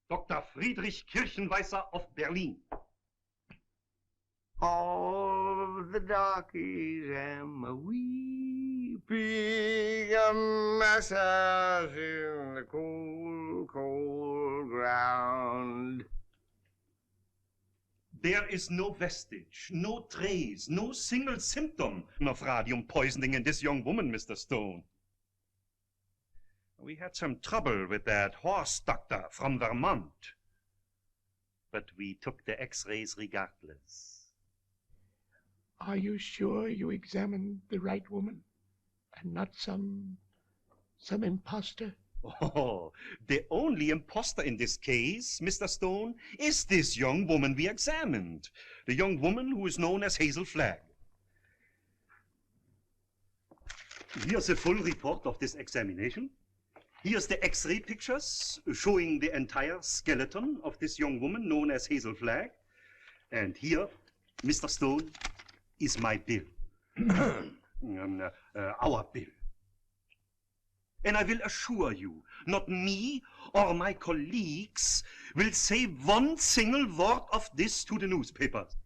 Dr. Friedrich Kirchenweißer of Berlin. All the darkies am a weeping, a massage in the cold, cold ground. There is no vestige, no trace, no single symptom of radium poisoning in this young woman, Mr. Stone. We had some trouble with that horse doctor from Vermont, but we took the x-rays regardless. Are you sure you examined the right woman and not some imposter? Oh, the only imposter in this case, Mr. Stone, is this young woman we examined. The young woman who is known as Hazel Flagg. Here's a full report of this examination. Here's the x-ray pictures showing the entire skeleton of this young woman known as Hazel Flagg. And here, Mr. Stone, is my bill. our bill. And I will assure you, not me or my colleagues will say one single word of this to the newspapers.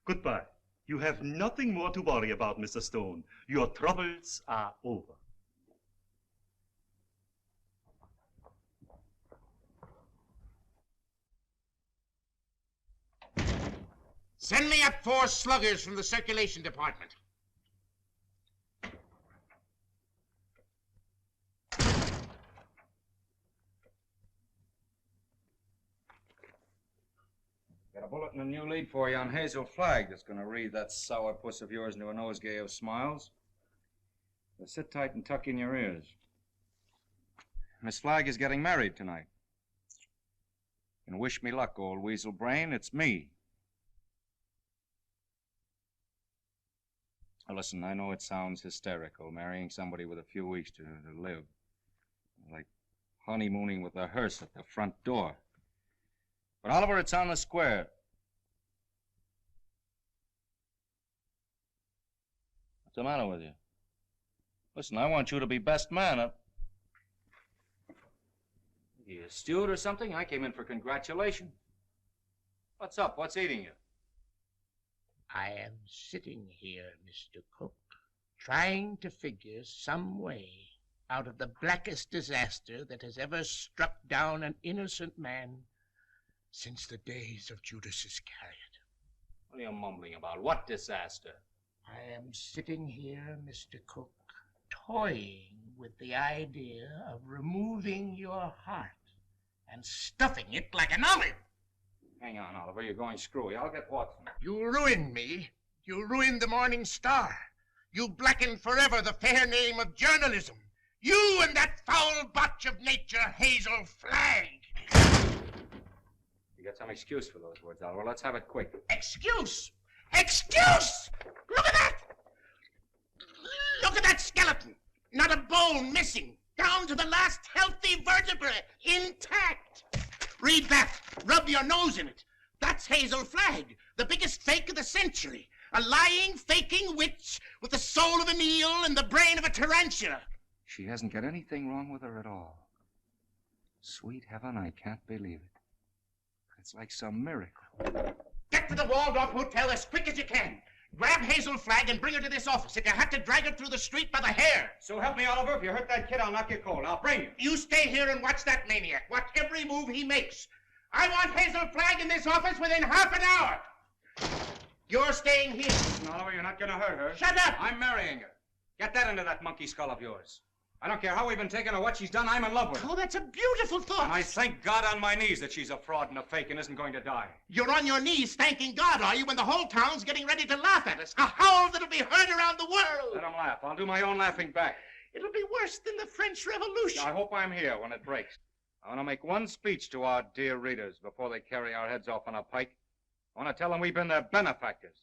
Goodbye. You have nothing more to worry about, Mr. Stone. Your troubles are over. Send me up 4 sluggers from the circulation department. Got a bulletin and new lead for you on Hazel Flagg that's going to read that sourpuss of yours into a nosegay of smiles. So sit tight and tuck in your ears. Miss Flagg is getting married tonight. And wish me luck, old weasel brain. It's me. Now, listen, I know it sounds hysterical, marrying somebody with a few weeks to live. Like honeymooning with a hearse at the front door. But, Oliver, it's on the square. What's the matter with you? Listen, I want you to be best man. You a steward or something? I came in for congratulations. What's up? What's eating you? I am sitting here, Mr. Cook, trying to figure some way out of the blackest disaster that has ever struck down an innocent man since the days of Judas Iscariot. What are you mumbling about? What disaster? I am sitting here, Mr. Cook, toying with the idea of removing your heart and stuffing it like an olive. Hang on, Oliver. You're going screwy. I'll get Watson. You ruined me. You ruined the Morning Star. You blackened forever the fair name of journalism. You and that foul botch of nature, Hazel Flagg. You got some excuse for those words, Oliver. Let's have it quick. Excuse? Excuse? Look at that! Look at that skeleton. Not a bone missing. Down to the last healthy vertebrae. Intact. Read that. Rub your nose in it. That's Hazel Flagg, the biggest fake of the century. A lying, faking witch with the soul of an eel and the brain of a tarantula. She hasn't got anything wrong with her at all. Sweet heaven, I can't believe it. It's like some miracle. Get to the Waldorf Hotel as quick as you can. Grab Hazel Flagg and bring her to this office. If you have to drag her through the street by the hair. So help me, Oliver. If you hurt that kid, I'll knock you cold. I'll bring you. You stay here and watch that maniac. Watch every move he makes. I want Hazel Flagg in this office within half an hour. You're staying here. Listen, Oliver, you're not going to hurt her. Shut up! I'm marrying her. Get that into that monkey skull of yours. I don't care how we've been taken or what she's done. I'm in love with her. Oh, that's a beautiful thought. And I thank God on my knees that she's a fraud and a fake and isn't going to die. You're on your knees thanking God, are you, when the whole town's getting ready to laugh at us? A howl that'll be heard around the world. Let them laugh. I'll do my own laughing back. It'll be worse than the French Revolution. I hope I'm here when it breaks. I want to make one speech to our dear readers before they carry our heads off on a pike. I want to tell them we've been their benefactors.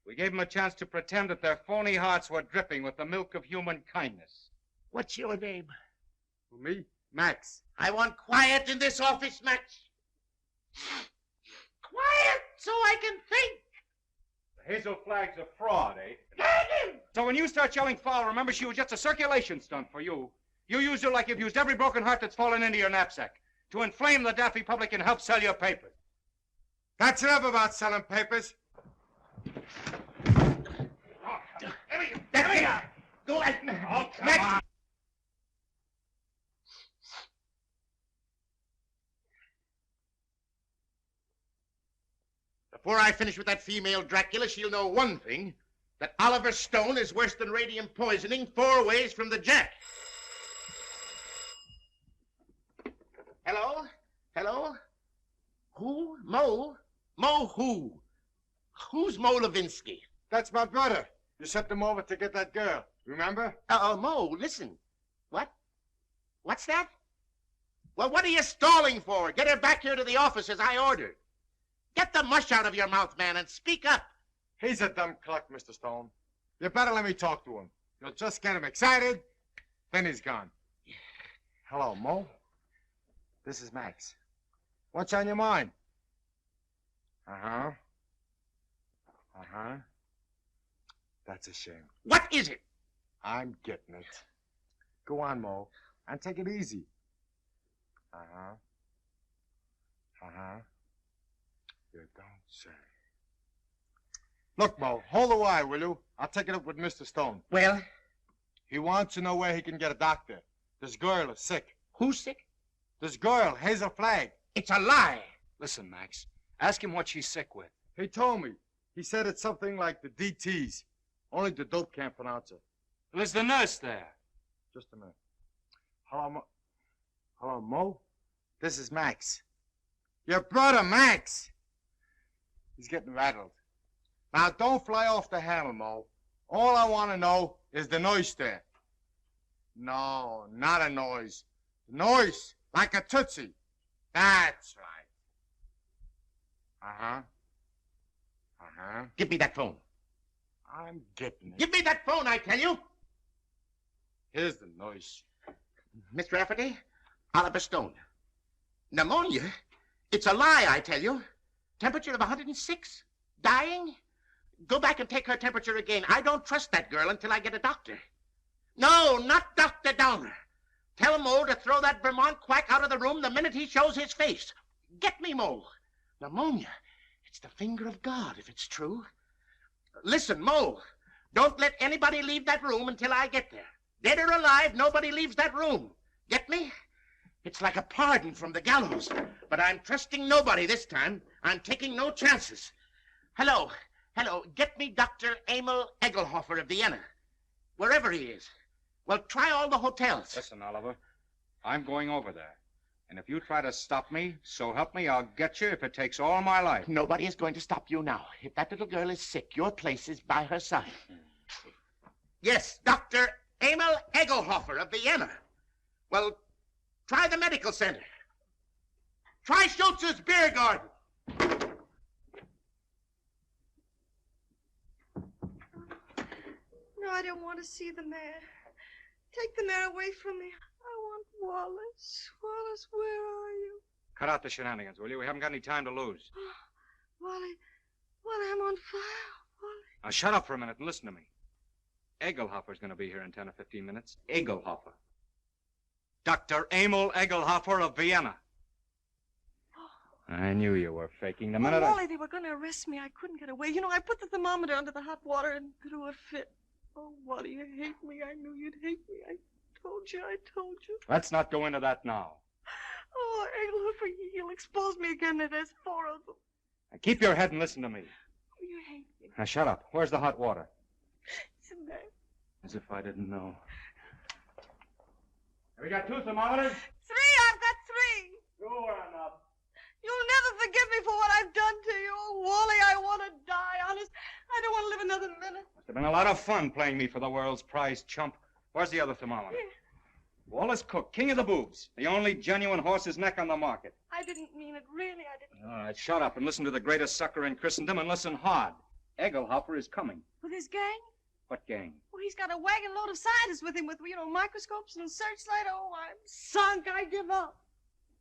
We gave them a chance to pretend that their phony hearts were dripping with the milk of human kindness. What's your name? Me? Max. I want quiet in this office, Max. Quiet so I can think. Hazel Flagg's a fraud, eh? So when you start yelling foul, remember she was just a circulation stunt for you. You used her like you've used every broken heart that's fallen into your knapsack to inflame the daffy public and help sell your papers. That's enough about selling papers. There we are. Go ahead. Oh, Max. Before I finish with that female Dracula, she'll know one thing, that Oliver Stone is worse than radium poisoning 4 ways from the Jack. Hello? Hello? Who? Mo? Mo who? Who's Mo Levinsky? That's my brother. You sent him over to get that girl. Remember? Mo, listen. What? What's that? Well, what are you stalling for? Get her back here to the office as I ordered. Get the mush out of your mouth, man, and speak up. He's a dumb cluck, Mr. Stone. You better let me talk to him. You'll just get him excited, then he's gone. Hello, Mo. This is Max. What's on your mind? Uh-huh. Uh-huh. That's a shame. What is it? I'm getting it. Go on, Mo, and take it easy. Uh-huh. Uh-huh. You don't say. Look, Mo, hold the wire, will you? I'll take it up with Mr. Stone. Well? He wants to know where he can get a doctor. This girl is sick. Who's sick? This girl, Hazel Flagg. It's a lie. Listen, Max. Ask him what she's sick with. He told me. He said it's something like the DTs. Only the dope can't pronounce it. Well, is the nurse there? Just a minute. Hello, Mo. Hello, Mo? This is Max. Your brother, Max. He's getting rattled. Now, don't fly off the handle, Mo. All I want to know is the noise there. No, not a noise. Noise, like a tootsie. That's right. Uh-huh. Uh-huh. Give me that phone. I'm getting it. Give me that phone, I tell you. Here's the noise. Mr. Rafferty, Oliver Stone. Pneumonia? It's a lie, I tell you. Temperature of 106? Dying? Go back and take her temperature again. I don't trust that girl until I get a doctor. No, not Dr. Downer. Tell Mo to throw that Vermont quack out of the room the minute he shows his face. Get me, Mo. Pneumonia. It's the finger of God, if it's true. Listen, Mo, don't let anybody leave that room until I get there. Dead or alive, nobody leaves that room. Get me? It's like a pardon from the gallows. But I'm trusting nobody this time. I'm taking no chances. Hello, get me Dr. Emil Egelhofer of Vienna. Wherever he is. Well, try all the hotels. Listen, Oliver, I'm going over there. And if you try to stop me, so help me, I'll get you if it takes all my life. Nobody is going to stop you now. If that little girl is sick, your place is by her side. Yes, Dr. Emil Egelhofer of Vienna. Well, try the medical center. Try Schultz's beer garden. No, I don't want to see the mayor. Take the mayor away from me. I want Wallace. Wallace, where are you? Cut out the shenanigans, will you? We haven't got any time to lose. Wally, I'm on fire. Wally. Now, shut up for a minute and listen to me. Egelhofer's going to be here in 10 or 15 minutes. Egelhofer. Dr. Emil Egelhofer of Vienna. I knew you were faking the minute Wally, they were going to arrest me. I couldn't get away. You know, I put the thermometer under the hot water and threw a fit. Oh, Wally, you hate me. I knew you'd hate me. I told you. Let's not go into that now. Oh, Egelhofer, he'll expose me again. There's 4 of them. Now, keep your head and listen to me. Oh, you hate me. Now, shut up. Where's the hot water? It's in there. As if I didn't know. Have we got 2 thermometers? 3, I've got 3. Sure enough. You'll never forgive me for what I've done to you. Oh, Wally, I want to die, honest. I don't want to live another minute. Must have been a lot of fun playing me for the world's prize chump. Where's the other thermometer? Yeah. Wallace Cook, king of the boobs. The only genuine horse's neck on the market. I didn't mean it, really, I didn't. All right, shut up and listen to the greatest sucker in Christendom and listen hard. Egelhofer is coming. With his gang? What gang? Well, he's got a wagon load of scientists with him with, microscopes and searchlight. Oh, I'm sunk. I give up.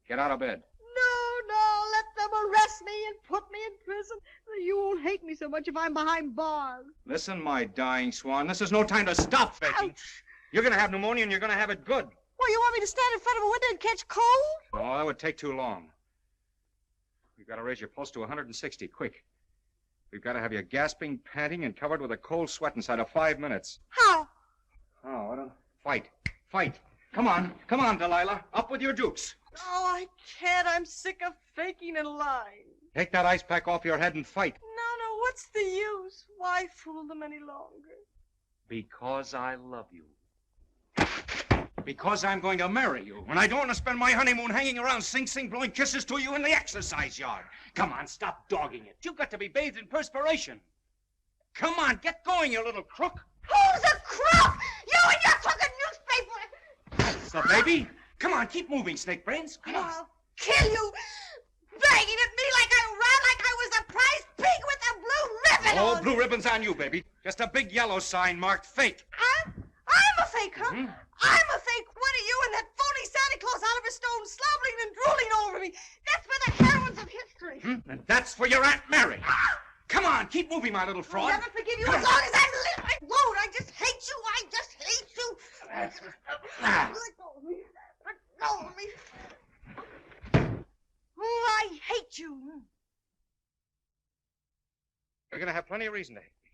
Get out of bed. No, let them arrest me and put me in prison. You won't hate me so much if I'm behind bars. Listen, my dying swan, this is no time to stop faking. Ouch. You're going to have pneumonia and you're going to have it good. Well, you want me to stand in front of a window and catch cold? No, that would take too long. We've got to raise your pulse to 160, quick. We've got to have you gasping, panting, and covered with a cold sweat inside of 5 minutes. How? Oh, I don't... Fight. Come on, Delilah. Up with your dukes. Oh, I can't. I'm sick of faking and lying. Take that ice pack off your head and fight. No, what's the use? Why fool them any longer? Because I love you. Because I'm going to marry you. And I don't want to spend my honeymoon hanging around Sing Sing blowing kisses to you in the exercise yard. Come on, stop dogging it. You've got to be bathed in perspiration. Come on, get going, you little crook. Who's a crook? You and your crooked newspaper! The baby? Come on, keep moving, Snake Brains. Come on. I'll kill you! Banging at me like I was a prize pig with a blue ribbon Oh, on. blue ribbon's on you, baby. Just a big yellow sign marked fake. I'm a fake, huh? Mm-hmm. I'm a fake. What are you and that phony Santa Claus Oliver Stone slobbering and drooling over me? That's for the hell And that's for your Aunt Mary. Come on, keep moving, my little fraud. I'll never forgive you as long as I live. I won't. I just hate you. I just hate you. Let go of me. Let go of me. Oh, I hate you. You're going to have plenty of reason to hate me.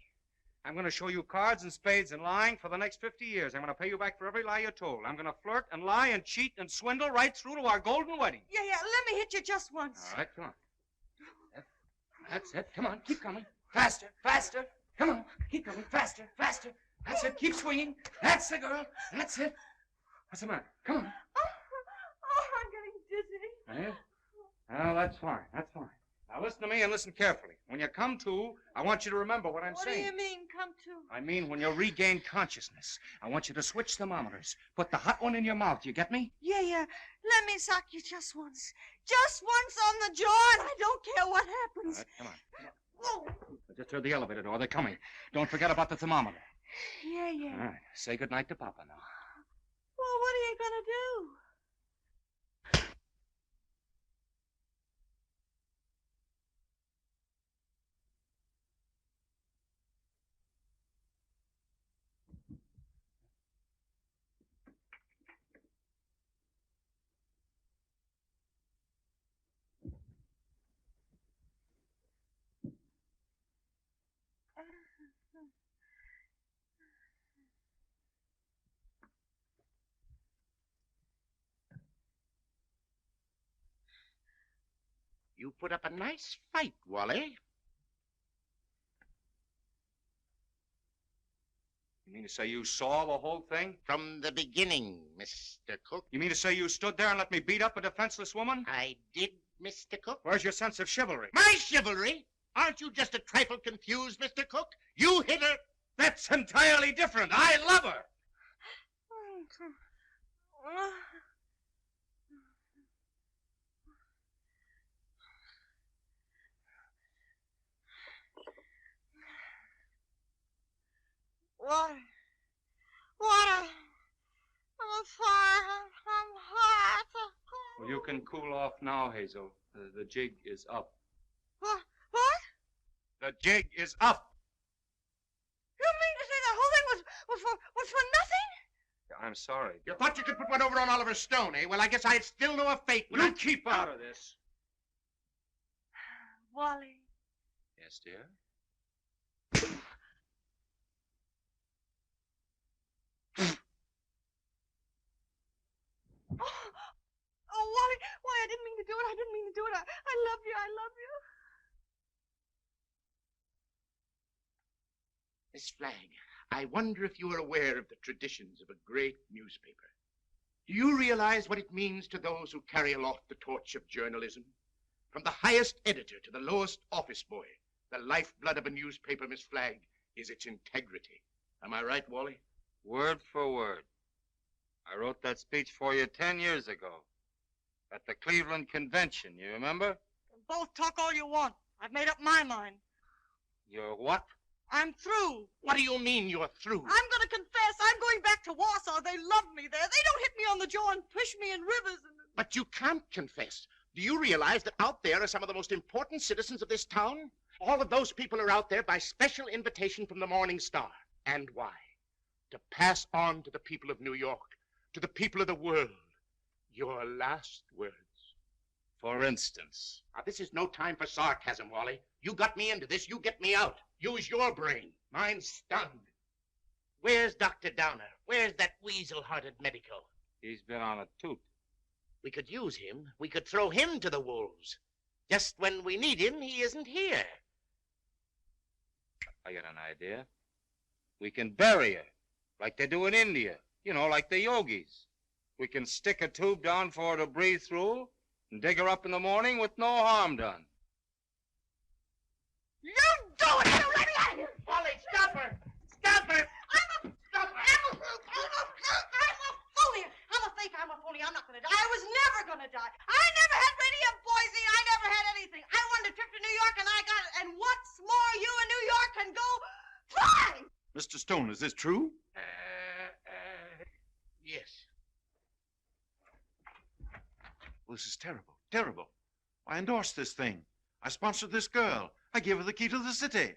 I'm going to show you cards and spades and lying for the next 50 years. I'm going to pay you back for every lie you told. I'm going to flirt and lie and cheat and swindle right through to our golden wedding. Yeah, let me hit you just once. All right, come on. That's it. Come on, keep coming. Faster, faster. Come on, keep coming. Faster, faster. That's it. Keep swinging. That's the girl. That's it. What's the matter? Come on. Oh, I'm getting dizzy. Eh? Well, that's fine. That's fine. Now listen to me and listen carefully. When you come to, I want you to remember what I'm saying. What do you mean, come to? I mean, when you regain consciousness, I want you to switch thermometers. Put the hot one in your mouth. You get me? Yeah. Let me sock you just once. Just once on the jaw, and I don't care what happens. All right, come on. I just heard the elevator door. They're coming. Don't forget about the thermometer. Yeah. All right. Say goodnight to Papa now. Well, what are you going to do? You put up a nice fight, Wally. You mean to say you saw the whole thing? From the beginning, Mr. Cook. You mean to say you stood there and let me beat up a defenseless woman? I did, Mr. Cook. Where's your sense of chivalry? My chivalry? Aren't you just a trifle confused, Mr. Cook? You hit her. That's entirely different. I love her. Water. I'm fire. I'm hot. Well, you can cool off now, Hazel. The jig is up. What? The jig is up. You mean to say the whole thing was for nothing? I'm sorry. You thought you could put one over on Oliver Stone, eh? Well, I guess I'd still know a fate. You keep out of this. Wally. Yes, dear? Oh, Wally, why, I didn't mean to do it. I didn't mean to do it. I love you. I love you. Miss Flagg, I wonder if you are aware of the traditions of a great newspaper. Do you realize what it means to those who carry aloft the torch of journalism? From the highest editor to the lowest office boy, the lifeblood of a newspaper, Miss Flagg, is its integrity. Am I right, Wally? Word for word. I wrote that speech for you 10 years ago at the Cleveland Convention, you remember? Both talk all you want. I've made up my mind. You're what? I'm through. What do you mean you're through? I'm going to confess. I'm going back to Warsaw. They love me there. They don't hit me on the jaw and push me in rivers. But you can't confess. Do you realize that out there are some of the most important citizens of this town? All of those people are out there by special invitation from the Morning Star. And why? To pass on to the people of New York, to the people of the world, your last words. For instance? Now, this is no time for sarcasm, Wally. You got me into this, you get me out. Use your brain. Mine's stunned. Where's Dr. Downer? Where's that weasel-hearted medico? He's been on a toot. We could use him. We could throw him to the wolves. Just when we need him, he isn't here. I got an idea. We can bury her, like they do in India. You know, like the yogis. We can stick a tube down for her to breathe through and dig her up in the morning with no harm done. You do it! You let me out of here! Wally, stop her! Stop her! I'm a phony. I'm a fake. I'm a phony. I'm not going to die. I was never going to die. I never had radium poisoning. I never had anything. I wanted a trip to New York, and I got it. And what's more, you in New York can go fly! Mr. Stone, is this true? Yes. Well, this is terrible. Terrible. I endorsed this thing. I sponsored this girl. I gave her the key to the city.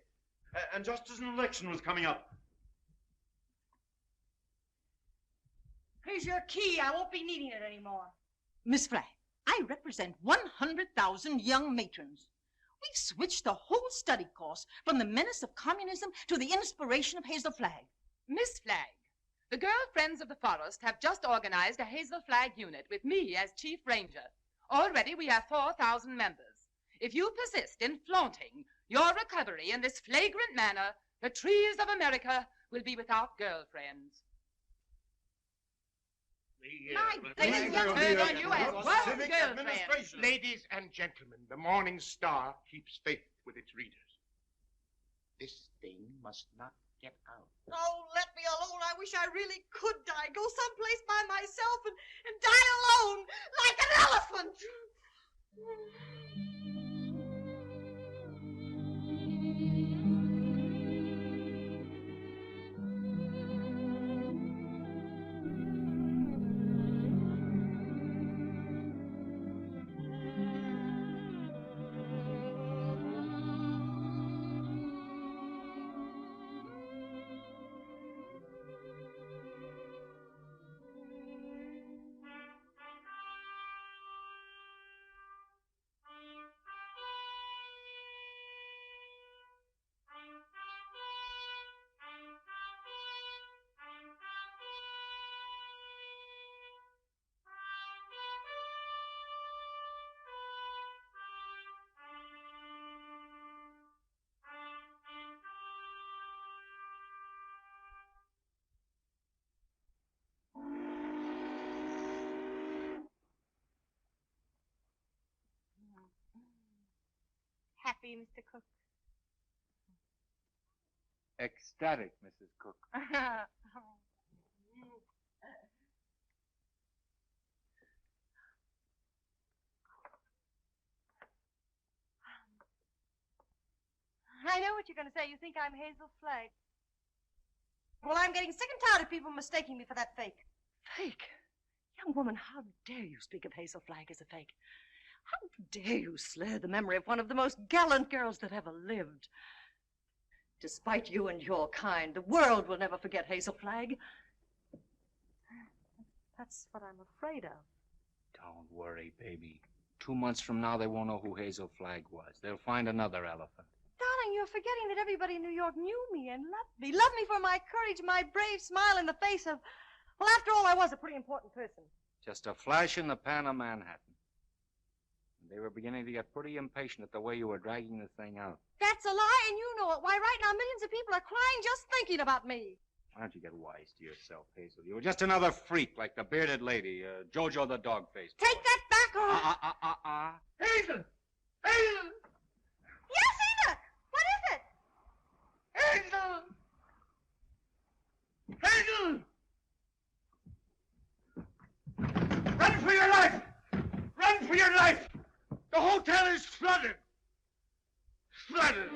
And just as an election was coming up. Here's your key. I won't be needing it anymore. Miss Flagg, I represent 100,000 young matrons. We've switched the whole study course from the menace of communism to the inspiration of Hazel Flagg. Miss Flagg, the Girl Friends of the Forest have just organized a Hazel Flagg unit with me as Chief Ranger. Already we have 4,000 members. If you persist in flaunting your recovery in this flagrant manner, the trees of America will be without girlfriends. Ladies and gentlemen, the Morning Star keeps faith with its readers. This thing must not get out. Oh, let me alone. I wish I really could die. Go someplace by myself and die alone, like an elephant. Happy, Mr. Cook? Ecstatic, Mrs. Cook. I know what you're going to say. You think I'm Hazel Flagg. Well, I'm getting sick and tired of people mistaking me for that fake. Fake? Young woman, how dare you speak of Hazel Flagg as a fake? How dare you slur the memory of one of the most gallant girls that ever lived? Despite you and your kind, the world will never forget Hazel Flagg. That's what I'm afraid of. Don't worry, baby. 2 months from now, they won't know who Hazel Flagg was. They'll find another elephant. Darling, you're forgetting that everybody in New York knew me and loved me. Loved me for my courage, my brave smile in the face of... Well, after all, I was a pretty important person. Just a flash in the pan of Manhattan. They were beginning to get pretty impatient at the way you were dragging the thing out. That's a lie, and you know it. Why, right now, millions of people are crying just thinking about me. Why don't you get wise to yourself, Hazel? You were just another freak like the bearded lady, Jojo the dog-faced. Take that back, or... Hazel! Hazel! Yes, Enoch! What is it? Hazel! Hazel! Run for your life! Run for your life! The hotel is flooded! Flooded!